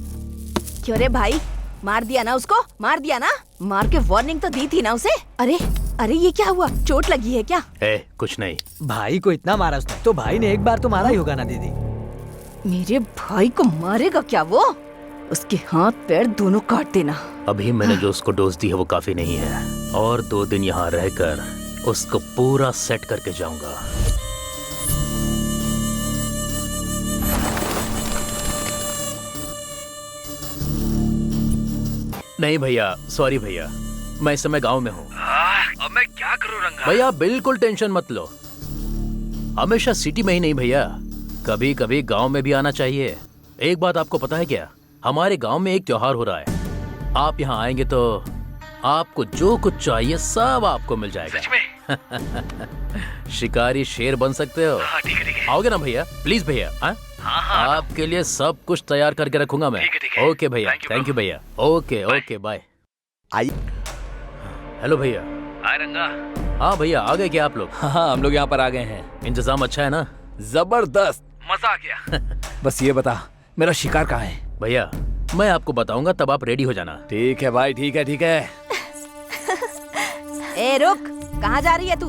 क्यों रे भाई, मार दिया ना उसको? मार दिया ना? मार के वार्निंग तो दी थी ना उसे। अरे अरे ये क्या हुआ? चोट लगी है क्या? कुछ नहीं। भाई को इतना मारा उसने, तो भाई ने एक बार तो मारा ही होगा ना दीदी। मेरे भाई को मारेगा क्या वो? उसके हाथ पैर दोनों काट देना। अभी मैंने जो उसको डोज दी है वो काफी नहीं है, और 2 दिन यहाँ रहकर उसको पूरा सेट करके जाऊंगा। नहीं भैया, सॉरी भैया, मैं इस समय गांव में हूँ। अब मैं क्या करूँ रंगा? भैया बिल्कुल टेंशन मत लो, हमेशा सिटी में ही नहीं भैया, कभी कभी गांव में भी आना चाहिए। एक बात आपको पता है क्या, हमारे गांव में एक त्योहार हो रहा है। आप यहाँ आएंगे तो आपको जो कुछ चाहिए सब आपको मिल जाएगा। सच में? शिकारी शेर बन सकते हो। हाँ, ठीक है ठीक है। आओगे ना भैया? प्लीज भैया। हाँ? हाँ, आपके लिए सब कुछ तैयार करके रखूंगा मैं। ठीक है। ओके भैया, थैंक यू भैया। Okay okay bye. आई। हेलो भैया। हाय रंगा। हाँ भैया, आ गए क्या आप लोग? हाँ, हम लोग यहाँ पर आ गए हैं। इंतजाम अच्छा है ना? जबरदस्त। मजा आ गया। बस ये बता, मेरा शिकार कहाँ है? भैया मैं आपको बताऊंगा, तब आप रेडी हो जाना। ठीक है भाई, ठीक है ठीक है। ए रुक, कहाँ जा रही है तू?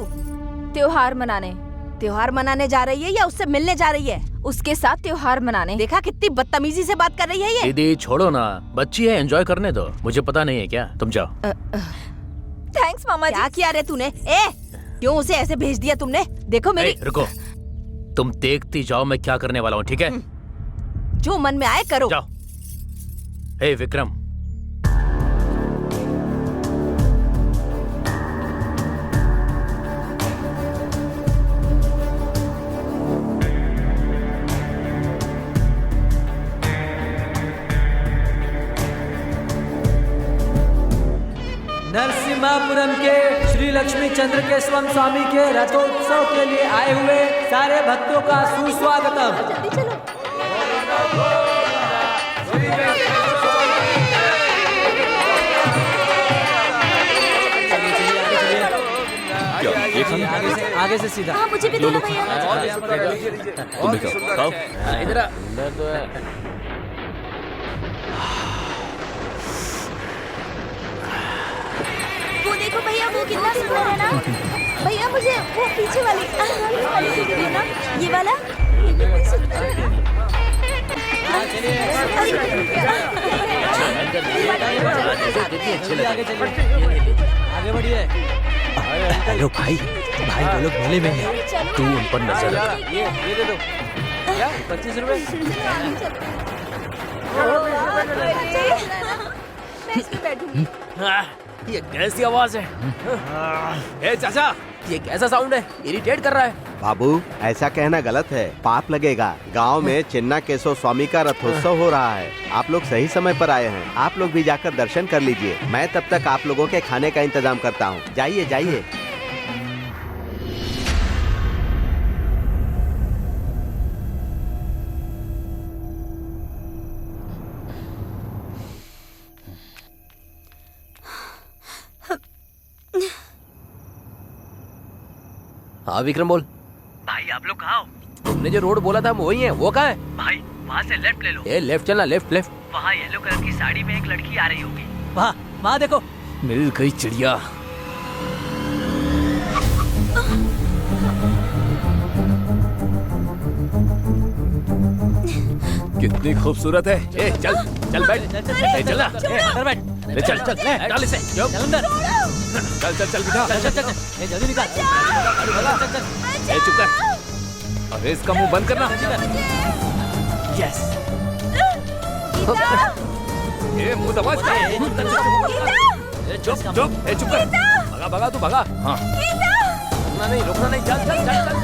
त्योहार मनाने। त्योहार मनाने जा रही है या उससे मिलने जा रही है? उसके साथ त्योहार मनाने। देखा कितनी बदतमीजी से बात कर रही है ये। दीदी छोड़ो ना, बच्ची है, एंजॉय करने दो। मुझे पता नहीं है क्या, तुम जाओ। थैंक्स मामा क्या जी। किया रे तूने? ए क्यों उसे ऐसे भेज दिया तुमने? देखो मेरी। रुको, तुम देखती जाओ मैं क्या करने वाला हूँ, ठीक है? जो मन में आए करो। जाओ। हे विक्रम, नरसिम्हापुरम के श्री लक्ष्मी चंद्र केशवम स्वामी के रथोत्सव के लिए आए हुए सारे भक्तों का सुस्वागतम। जल्दी चलो। आगे से सीधा। हाँ मुझे भी दो ना भैया। तुम भी खाओ। इधर आ। वो देखो भैया, वो कितना सुंदर है ना। भैया मुझे वो पीछे वाली दिख रही है ना, ये वाला ये कितनी सुंदर है। आगे बढ़िए। हेलो भाई, भाई वो लोग मेले में हैं, तू उन पर नजर रख। ये दे दो। क्या? 25 रुपए? मैं इसमें बैठूंगी। ये कैसी आवाज है? ए चाचा, ये कैसा साउंड है? इरिटेट कर रहा है। बाबू ऐसा कहना गलत है, पाप लगेगा। गांव में चिन्ना केशव स्वामी का रथोत्सव हो रहा है। आप लोग सही समय पर आए हैं, आप लोग भी जाकर दर्शन कर लीजिए। मैं तब तक आप लोगों के खाने का इंतजाम करता हूँ। जाइए जाइए। हाँ विक्रम बोल। भाई आप लोग कहाँ हो? तुमने जो रोड बोला था वही है, वो कहाँ है? भाई वहाँ से लेफ्ट ले लो। ए लेफ्ट चलना, लेफ्ट लेफ्ट। वहाँ येलो कलर की साड़ी में एक लड़की आ रही होगी। वहाँ देखो। मिल गई चिड़िया। कितनी खूबसूरत है। ए चल चल बैठ। ए चल ना। अंदर बैठ। ले चल चल डाल इसे। चल अंदर। चल चल चल बिठा। चल चल चल। ए जल्दी निकाल। चल चल। ए चुप कर। अरे इसका मुंह बंद करना। यस। ए मुंह दबा इसका। ए चुप चुप। ए चुप कर। भगा भगा तू भगा। हाँ रुकना नहीं, चल चल चल चल।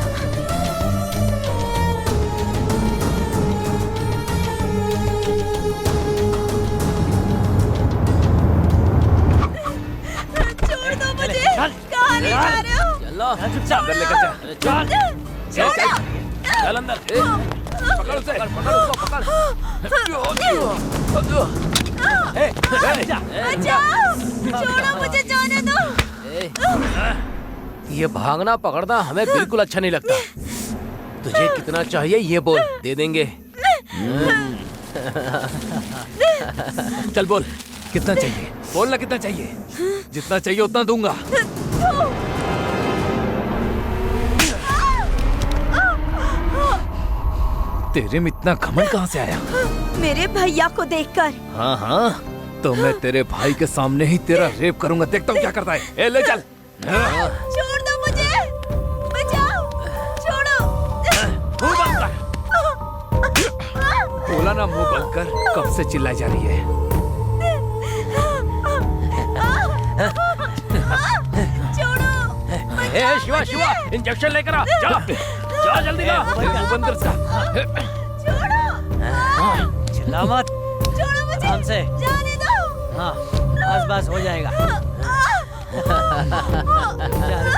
छोड़ दो मुझे। कहाँ ले जा रहे हो? चलो अंदर लेकर जा। चल चल अंदर। पकड़ उसे। पकड़ उसको पकड़। बचाओ! छोड़ो मुझे, जाने दो। ये भागना पकड़ना हमें बिल्कुल अच्छा नहीं लगता। तुझे कितना चाहिए ये बोल, दे देंगे। चल बोल कितना चाहिए, बोलना कितना चाहिए। जितना चाहिए उतना दूंगा। तेरे में इतना घमंड कहाँ से आया? मेरे भैया को देखकर। हाँ हाँ तो मैं तेरे भाई के सामने ही तेरा रेप करूंगा। देखता हूँ क्या करता है। ए ले चल। छोड़ दो मुझे। बचाओ! छोड़ो। मुंह बंद कर। बोला ना मुंह बंद कर। कब से चिल्लाई जा रही है। छोड़ो। ए शिवा शिवा, इंजेक्शन लेकर आ। जा जा जल्दी जा। मुंह बंद कर सा। चिल्ला मत। छोड़ो मुझे। आराम से। जाने दो। हाँ बस बस हो जाएगा।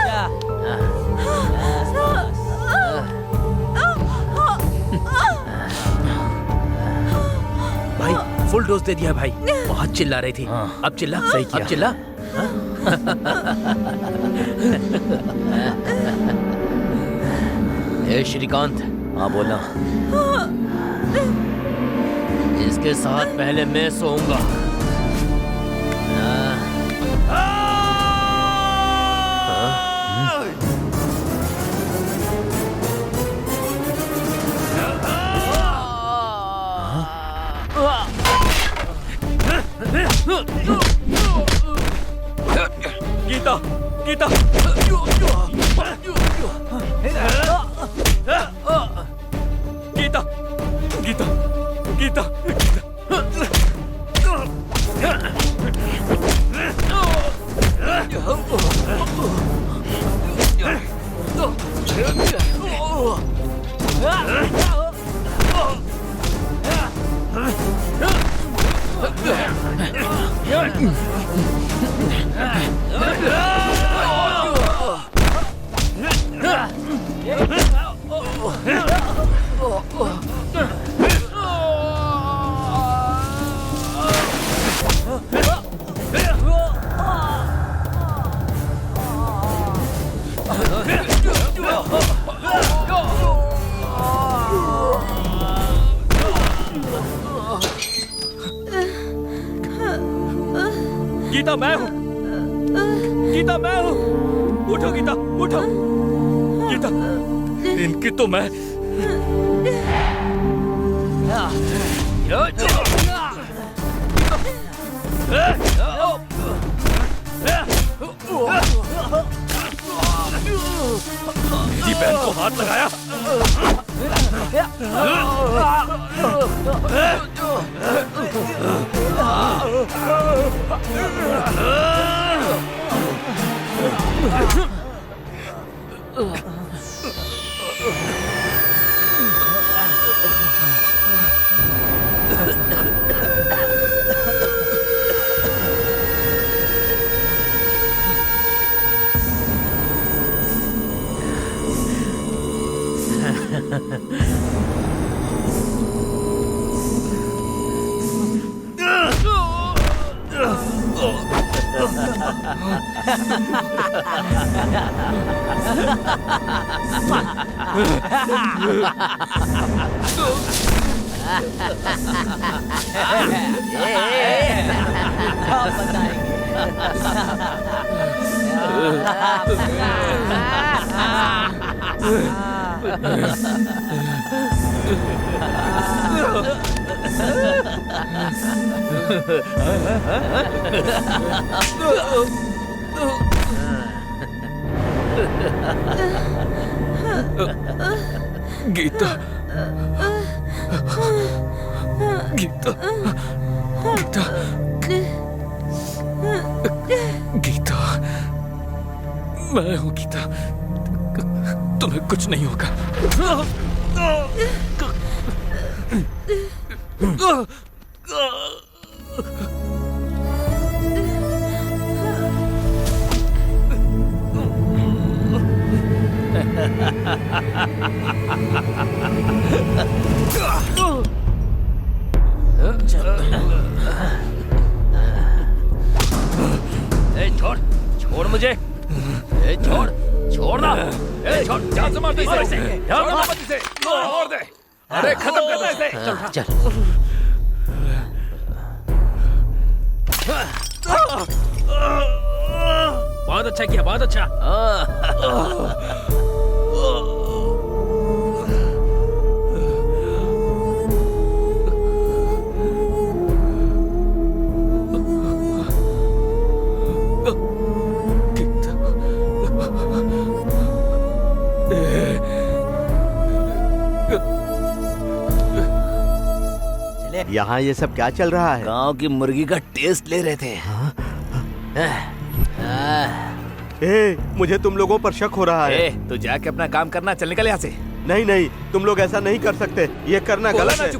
जा। भाई फुल डोज दे दिया भाई। बहुत चिल्ला रही थी। अब चिल्ला। सही किया। अब चिल्ला। ए श्रीकांत। हाँ बोला। इसके साथ पहले मैं सोऊंगा। गीता गीता गीता गीता गीता गीता मैं हूँ। गीता मैं हूँ। उठो गीता उठो। गीता इनकी तो मैं। मेरी बहन को हाथ लगाया। गीता, गीता, गीता, गीता, मैं हूँ गीता, तुम्हें कुछ नहीं होगा। ए, छोड़ छोड़ मुझे। ए, छोड़ छोड़ना। ए, छोड़, जान से मार दे इसे। जान से मार इसे। मार दे। अरे खत्म कर दे इसे। चल बहुत अच्छा किया, बहुत अच्छा। यहाँ ये सब क्या चल रहा है? गांव की मुर्गी का टेस्ट ले रहे थे। ए, मुझे तुम लोगों पर शक हो रहा है। तो जाके अपना काम करना, चल निकल यहाँ से। नहीं नहीं, तुम लोग ऐसा नहीं कर सकते, ये करना गलत है।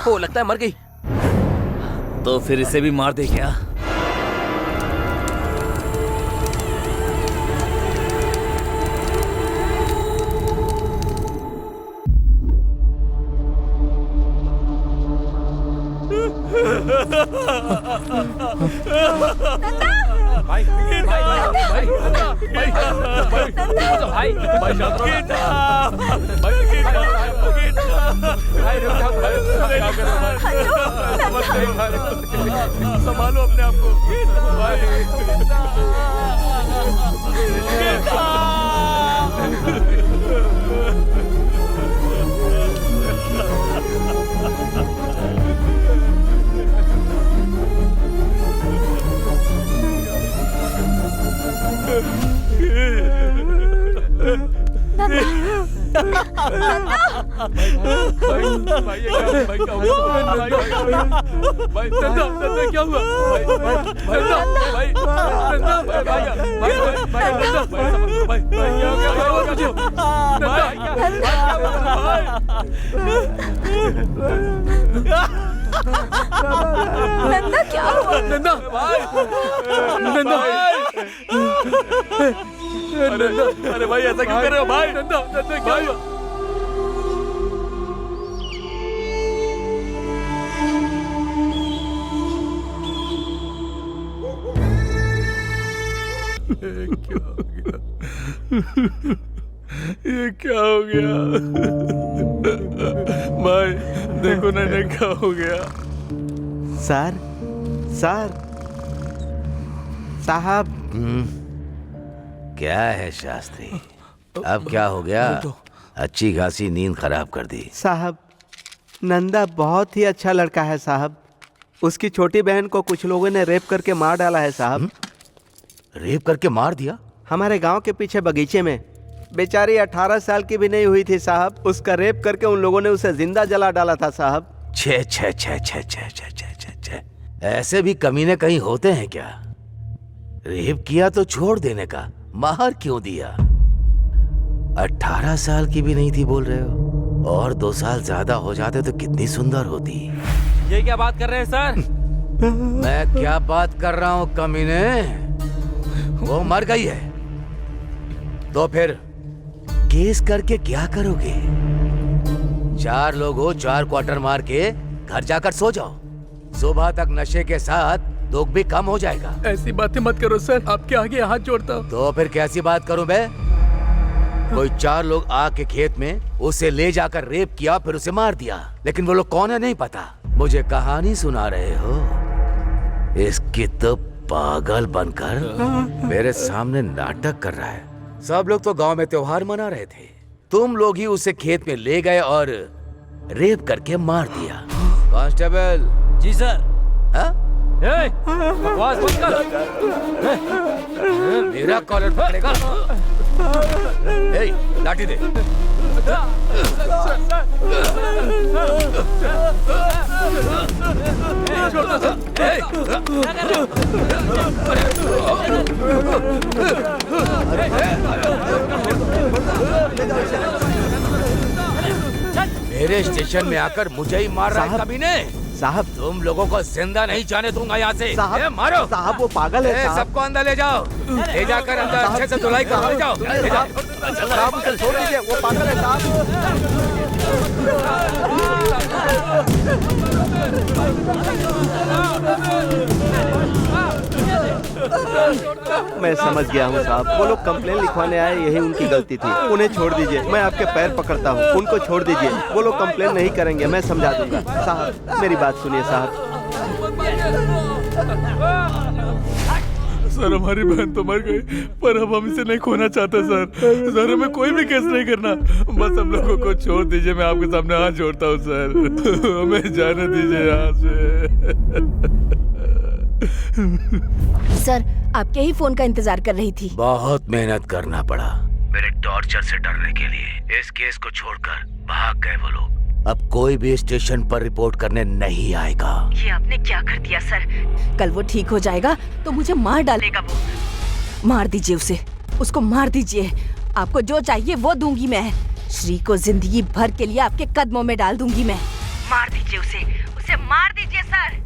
वो लगता है मर गई। तो फिर इसे भी मार दे क्या? भाई भाई भाई भाई भाई शांत रहो। भाई रुक जाओ भाई, क्या कर रहे हो भाई? संभालो अपने आप को भाई। क्या हुआ? नंदा क्या हुआ? नंदा नंदा अरे भाई ऐसा क्यों कर रहे हो भाई? नंदा नंदा क्या हुआ? ये क्या हो गया? भाई देखो ना क्या हो गया। सर सर साहब। क्या है शास्त्री, अब क्या हो गया? अच्छी खासी नींद खराब कर दी। साहब, नंदा बहुत ही अच्छा लड़का है साहब। उसकी छोटी बहन को कुछ लोगों ने रेप करके मार डाला है साहब। रेप करके मार दिया? हमारे गांव के पीछे बगीचे में। बेचारी 18 साल की भी नहीं हुई थी साहब। उसका रेप करके उन लोगों ने उसे जिंदा जला डाला था साहब। छे छे छे छे छे छे छे छे छे, ऐसे भी कमीने कहीं होते हैं क्या? रेप किया तो छोड़ देने का, मार क्यों दिया? 18 साल की भी नहीं थी बोल रहे हो? और 2 साल ज्यादा हो जाते तो कितनी सुंदर होती। ये क्या बात कर रहे हैं सर? मैं क्या बात कर रहा हूँ कमीने? वो मर गई है तो फिर केस करके क्या करोगे? 4 लोग हो, 4 क्वार्टर मार के घर जाकर सो जाओ। सुबह तक नशे के साथ दुख भी कम हो जाएगा। ऐसी बातें मत करो सर, आपके आगे हाथ जोड़ता हूँ। तो फिर कैसी बात करूं मैं? कोई 4 लोग आके खेत में उसे ले जाकर रेप किया, फिर उसे मार दिया, लेकिन वो लोग कौन है नहीं पता। मुझे कहानी सुना रहे हो? इसकी तो पागल बनकर मेरे सामने नाटक कर रहा है। सब लोग तो गांव में त्योहार मना रहे थे, तुम लोग ही उसे खेत में ले गए और रेप करके मार दिया। कांस्टेबल। जी सर। हाँ? बकवास मत कर। मेरा कॉलर पकड़ेगा। लाठी दे। मेरे स्टेशन में आकर मुझे ही मार रहा है कमीने। साहब, तुम लोगों को जिंदा नहीं जाने दूंगा यहाँ से। साहब, मारो। साहब वो पागल है। साहब, सबको अंदर ले जाओ, ले जाकर अंदर अच्छे से धुलाई करो। ले जाओ। साहब उसे छोड़ दीजिए, वो पागल है साहब। मैं समझ गया हूँ साहब, वो लोग कंप्लेन लिखवाने आए, यही उनकी गलती थी। उन्हें छोड़ दीजिए, मैं आपके पैर पकड़ता हूँ, उनको छोड़ दीजिए। वो लोग कंप्लेन नहीं करेंगे, मैं समझा दूंगा। साहब मेरी बात सुनिए साहब। सर हमारी बहन तो मर गई, पर अब हम इसे नहीं खोना चाहते सर। सर हमें कोई भी केस नहीं करना, बस हम लोगों को छोड़ दीजिए। मैं आपके सामने हाथ जोड़ता हूँ सर, हमें जाने दीजिए यहाँ से। सर आपके ही फोन का इंतजार कर रही थी। बहुत मेहनत करना पड़ा मेरे टॉर्चर से डरने के लिए। इस केस को छोड़कर भाग गए वो लोग। अब कोई भी स्टेशन पर रिपोर्ट करने नहीं आएगा। ये आपने क्या कर दिया सर? कल वो ठीक हो जाएगा तो मुझे मार डालेगा वो। मार दीजिए उसे, उसको मार दीजिए। आपको जो चाहिए वो दूंगी मैं। श्री को जिंदगी भर के लिए आपके कदमों में डाल दूंगी मैं। मार दीजिए उसे, उसे मार दीजिए सर।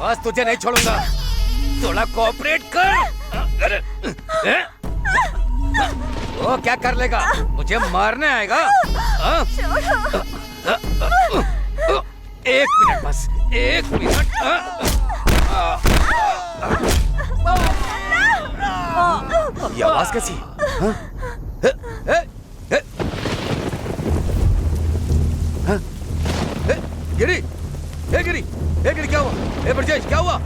आज तुझे नहीं छोड़ूंगा, थोड़ा कोऑपरेट कर। वो क्या कर लेगा? मुझे मारने आएगा? एक मिनट बस, एक मिनट। ये आवाज कैसी? गिरी, गिरी, गिरी, क्या हुआ? ब्रजेश क्या हुआ?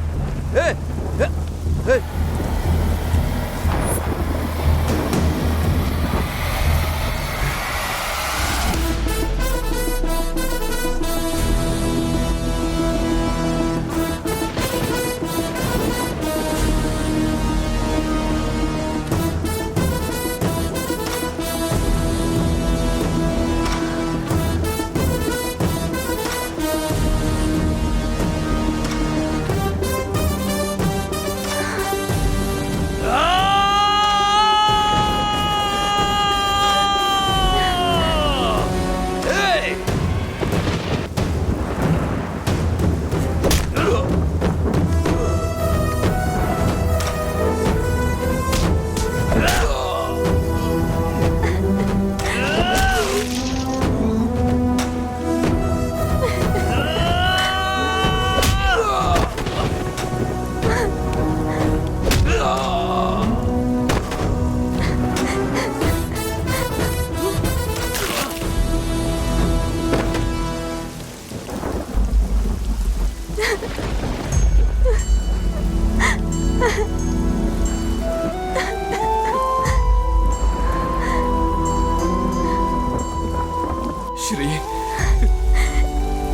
श्री,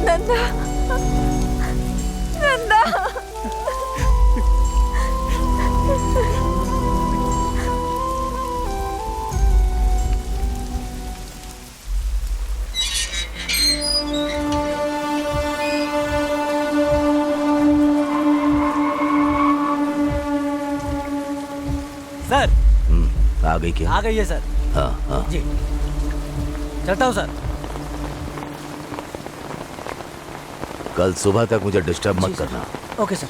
नंदा, नंदा, आ गई क्या? आ गई है सर। हाँ हाँ। जी चलता हूँ सर। कल सुबह तक मुझे डिस्टर्ब मत करना। Okay sir.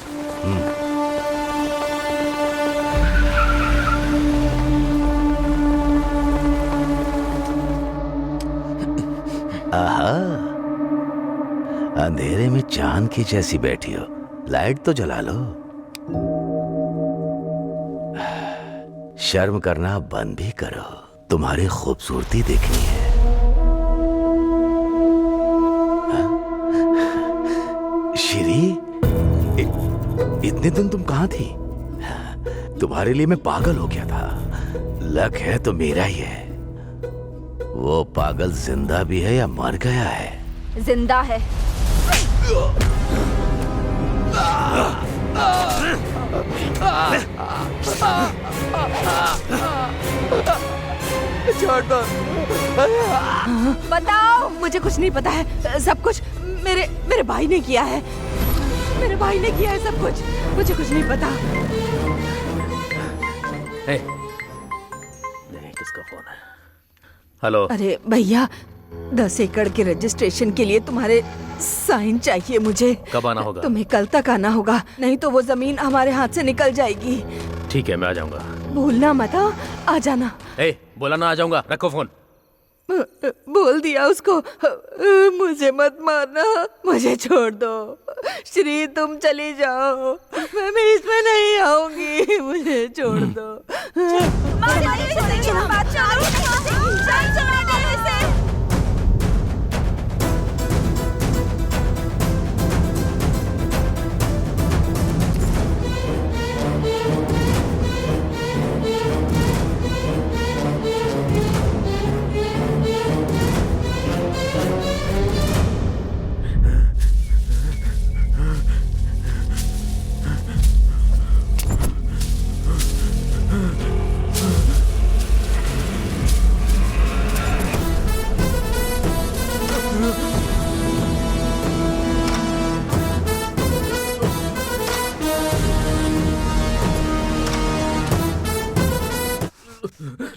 आहा, अंधेरे में चांद की जैसी बैठी हो, लाइट तो जला लो। शर्म करना बंद भी करो, तुम्हारी खूबसूरती देखनी है। श्री, इतने दिन तुम कहाँ थी? तुम्हारे लिए मैं पागल हो गया था। लक है तो मेरा ही है। वो पागल जिंदा भी है या मर गया है? जिंदा है। छोड़ दो। बताओ। मुझे कुछ नहीं पता है। सब कुछ मेरे भाई ने किया है। मेरे भाई ने किया है सब कुछ। मुझे कुछ नहीं पता। किसका फोन है? हेलो। अरे भैया, 10 एकड़ के रजिस्ट्रेशन के लिए तुम्हारे साइन चाहिए मुझे। कब आना होगा? तुम्हें कल तक आना होगा, नहीं तो वो जमीन हमारे हाथ से निकल जाएगी। ठीक है, मैं आ जाऊंगा। भूलना मत, आ जाना। बोला ना आ जाऊंगा, रखो फोन। बोल दिया उसको। मुझे मत मारना, मुझे छोड़ दो। श्री तुम चली जाओ, मैं भी इसमें नहीं आऊंगी। मुझे छोड़ दो।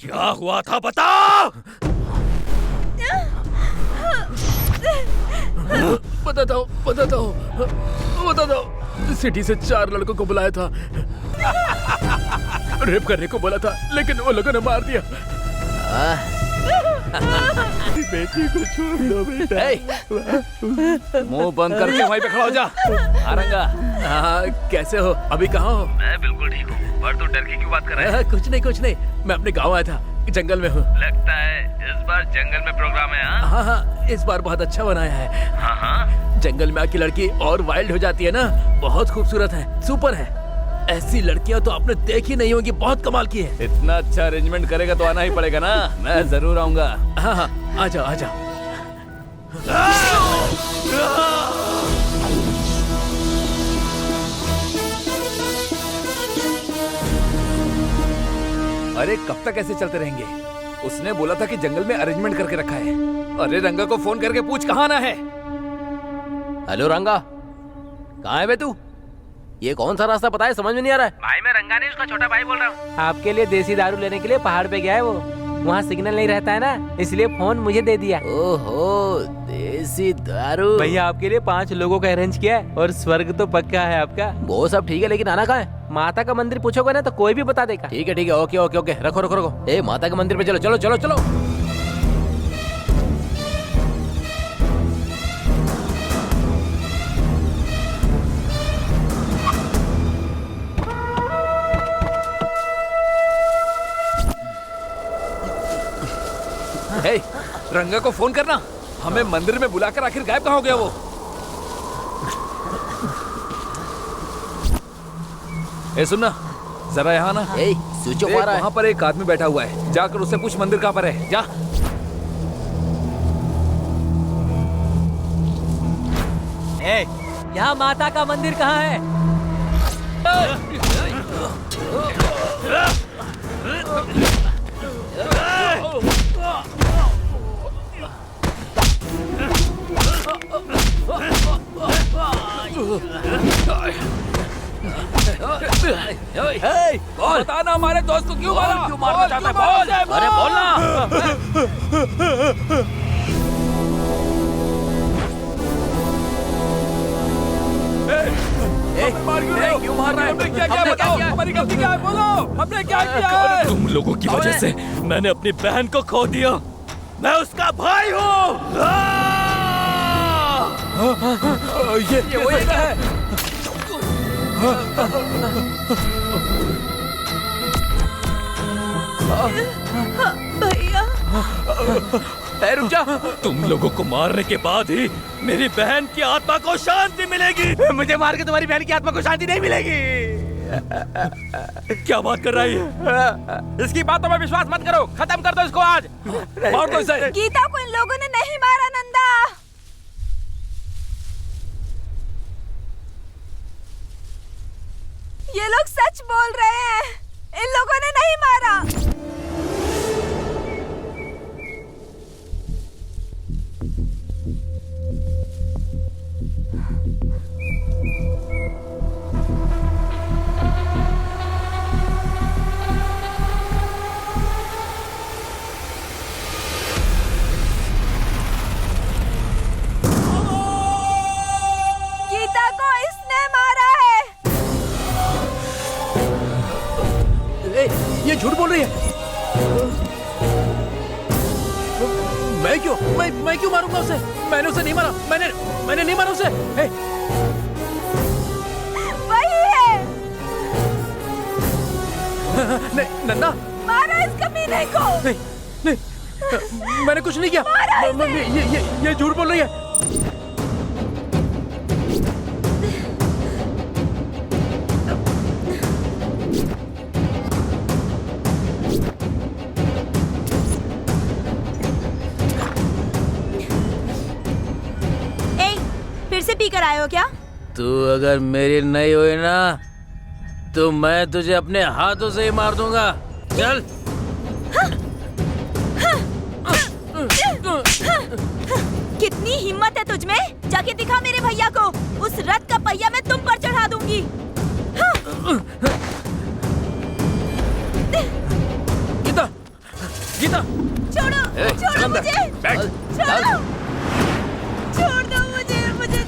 क्या हुआ था बता। बताता हूँ। सिटी से 4 लड़कों को बुलाया था, रेप करने को बोला था, लेकिन वो लोगों ने मार दिया। बेटी को छोड़ दो बेटा। मुंह बंद करके वहीं पे खड़ा हो जा। आरंगा। कैसे हो? अभी कहाँ हो? मैं बिल्कुल ठीक हूँ, पर तू डर के क्यों बात कर रहा है? कुछ नहीं, मैं अपने गाँव आया था, जंगल में हूँ। लगता है इस बार जंगल में प्रोग्राम है। हाँ, इस बार बहुत अच्छा बनाया है। हाँ। जंगल में आके लड़की और वाइल्ड हो जाती है ना, बहुत खूबसूरत है, सुपर है। ऐसी लड़कियां तो आपने देखी नहीं होगी, बहुत कमाल की है। इतना अच्छा अरेंजमेंट करेगा तो आना ही पड़ेगा ना। मैं जरूर आऊंगा। हाँ, आ जाओ। अरे कब तक ऐसे चलते रहेंगे? उसने बोला था कि जंगल में अरेंजमेंट करके रखा है। अरे रंगा को फोन करके पूछ कहाँ आना है। हेलो रंगा, कहाँ है बे तू? ये कौन सा रास्ता पता है? समझ में नहीं आ रहा है। भाई मैं रंगा नहीं, उसका छोटा भाई बोल रहा हूँ। आपके लिए देसी दारू लेने के लिए पहाड़ पे गया है वो। वहाँ सिग्नल नहीं रहता है ना, इसलिए फोन मुझे दे दिया। ओहो, देसी दारू। भैया आपके लिए 5 लोगों का अरेंज किया है और स्वर्ग तो पक्का है आपका। वो सब ठीक है, लेकिन आना कहाँ है? माता का मंदिर पूछोगे ना तो कोई भी बता देगा। ठीक है, ओके, रखो। ए, माता के मंदिर पे चलो। रंगा को फोन करना। हमें मंदिर में बुलाकर आखिर गायब कहाँ हो गया वो? सुनना जरा, यहाँ ना। स्विच ऑफ आ रहा है। वहाँ पर एक आदमी बैठा हुआ है, जाकर उससे पूछ मंदिर कहाँ पर है। जा। यहाँ माता का मंदिर कहाँ है? बोल बताना हमारे दोस्त को क्यों मारा? क्यों मारना चाहता है? बोल। अरे बोलना। क्यों मार रहा है? हमने क्या किया बताओ? हमारी गलती क्या है? बोलो, हमने क्या किया है? तुम लोगों की वजह से मैंने अपनी बहन को खो दिया। मैं उसका भाई हूँ। ये वही है। भैया रुक जा। तुम लोगों को मारने के बाद ही मेरी बहन की आत्मा को शांति मिलेगी। मुझे मार के तुम्हारी बहन की आत्मा को शांति नहीं मिलेगी। क्या बात कर रही है? इसकी बातों में विश्वास मत करो। खत्म कर दो इसको आज। मार दो इसे। गीता को इन लोगों ने नहीं मारा नंदा। ये लोग सच बोल रहे हैं। इन लोगों ने नहीं मारा। गीता को इसने मारा है। ये झूठ बोल रही है। मैं क्यों मारूंगा उसे? मैंने उसे नहीं मारा। मैंने नहीं मारा उसे। वही है। नहीं नन्ना, मारा इस कमीने को। नहीं, मैंने कुछ नहीं किया। ये झूठ बोल रही है। पी कर आए हो क्या? तू अगर मेरी नहीं हुई ना तो मैं तुझे अपने हाथों से ही मार दूंगा। चल। कितनी हिम्मत है तुझ में? जाके दिखा मेरे भैया को। उस रथ का पहिया मैं तुम पर चढ़ा दूंगी। गीता, गीता, छोड़ो मुझे। छोड़ दो मुझे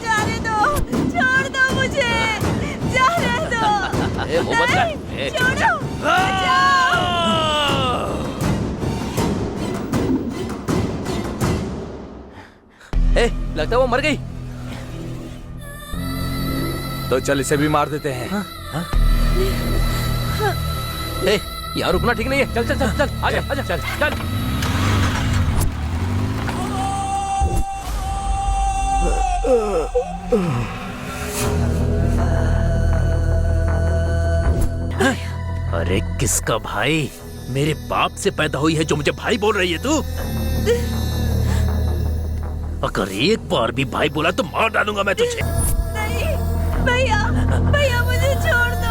जाने दो। छोड़ दो मुझे जाने दो। नहीं, छोड़ो। लगता है वो मर गई। तो चल इसे भी मार देते हैं। यार रुकना ठीक नहीं है। चल चल चल चल आजा आजा चल चल। अरे किसका भाई? मेरे बाप से पैदा हुई है जो मुझे भाई बोल रही है तू? अगर एक बार भी भाई बोला तो मार डालूंगा मैं तुझे। नहीं भैया, भैया मुझे छोड़ दो।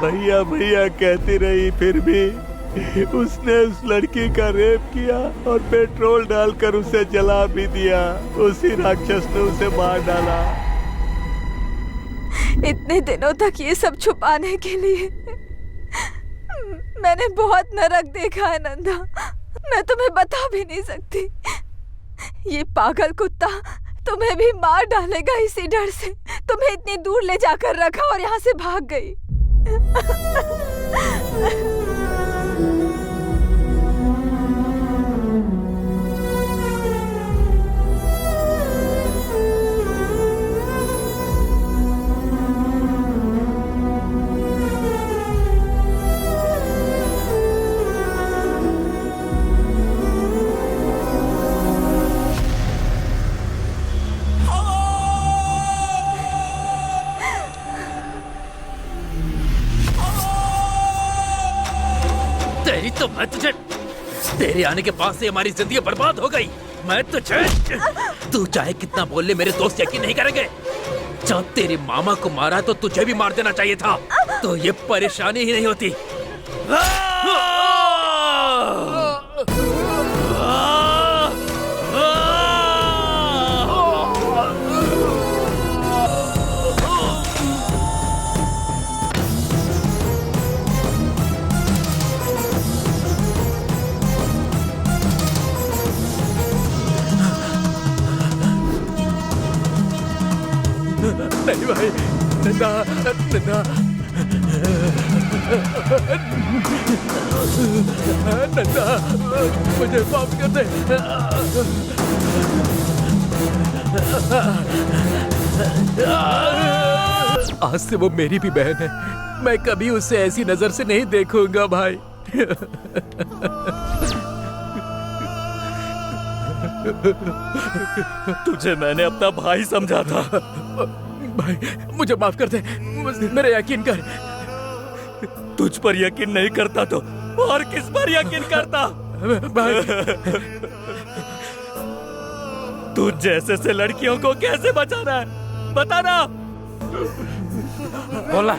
भैया भैया कहती रही, फिर भी उसने उस लड़की का रेप किया और पेट्रोल डालकर उसे जला भी दिया। उसी राक्षस ने उसे मार डाला। इतने दिनों तक ये सब छुपाने के लिए मैंने बहुत नरक देखा है नंदा। मैं तुम्हें बता भी नहीं सकती। ये पागल कुत्ता तुम्हें भी मार डालेगा, इसी डर से तुम्हें इतनी दूर ले जाकर रखा और यहाँ से भाग गई। तेरे आने के बाद से हमारी जिंदगी बर्बाद हो गई। मैं तुझे, तू चाहे कितना बोल ले, मेरे दोस्त यकीन नहीं करेंगे। जब तेरे मामा को मारा तो तुझे भी मार देना चाहिए था, तो ये परेशानी ही नहीं होती। नहीं भाई, नन्ना नन्ना नन्ना, मुझे माफ कर दे। आज से वो मेरी भी बहन है, मैं कभी उसे ऐसी नजर से नहीं देखूंगा भाई। तुझे मैंने अपना भाई समझा था। भाई मुझे माफ कर दे, मेरे यकीन कर। तुझ पर यकीन नहीं करता तो और किस पर यकीन करता? भाई तुझ जैसे से लड़कियों को कैसे बचाना है, बताना। बोला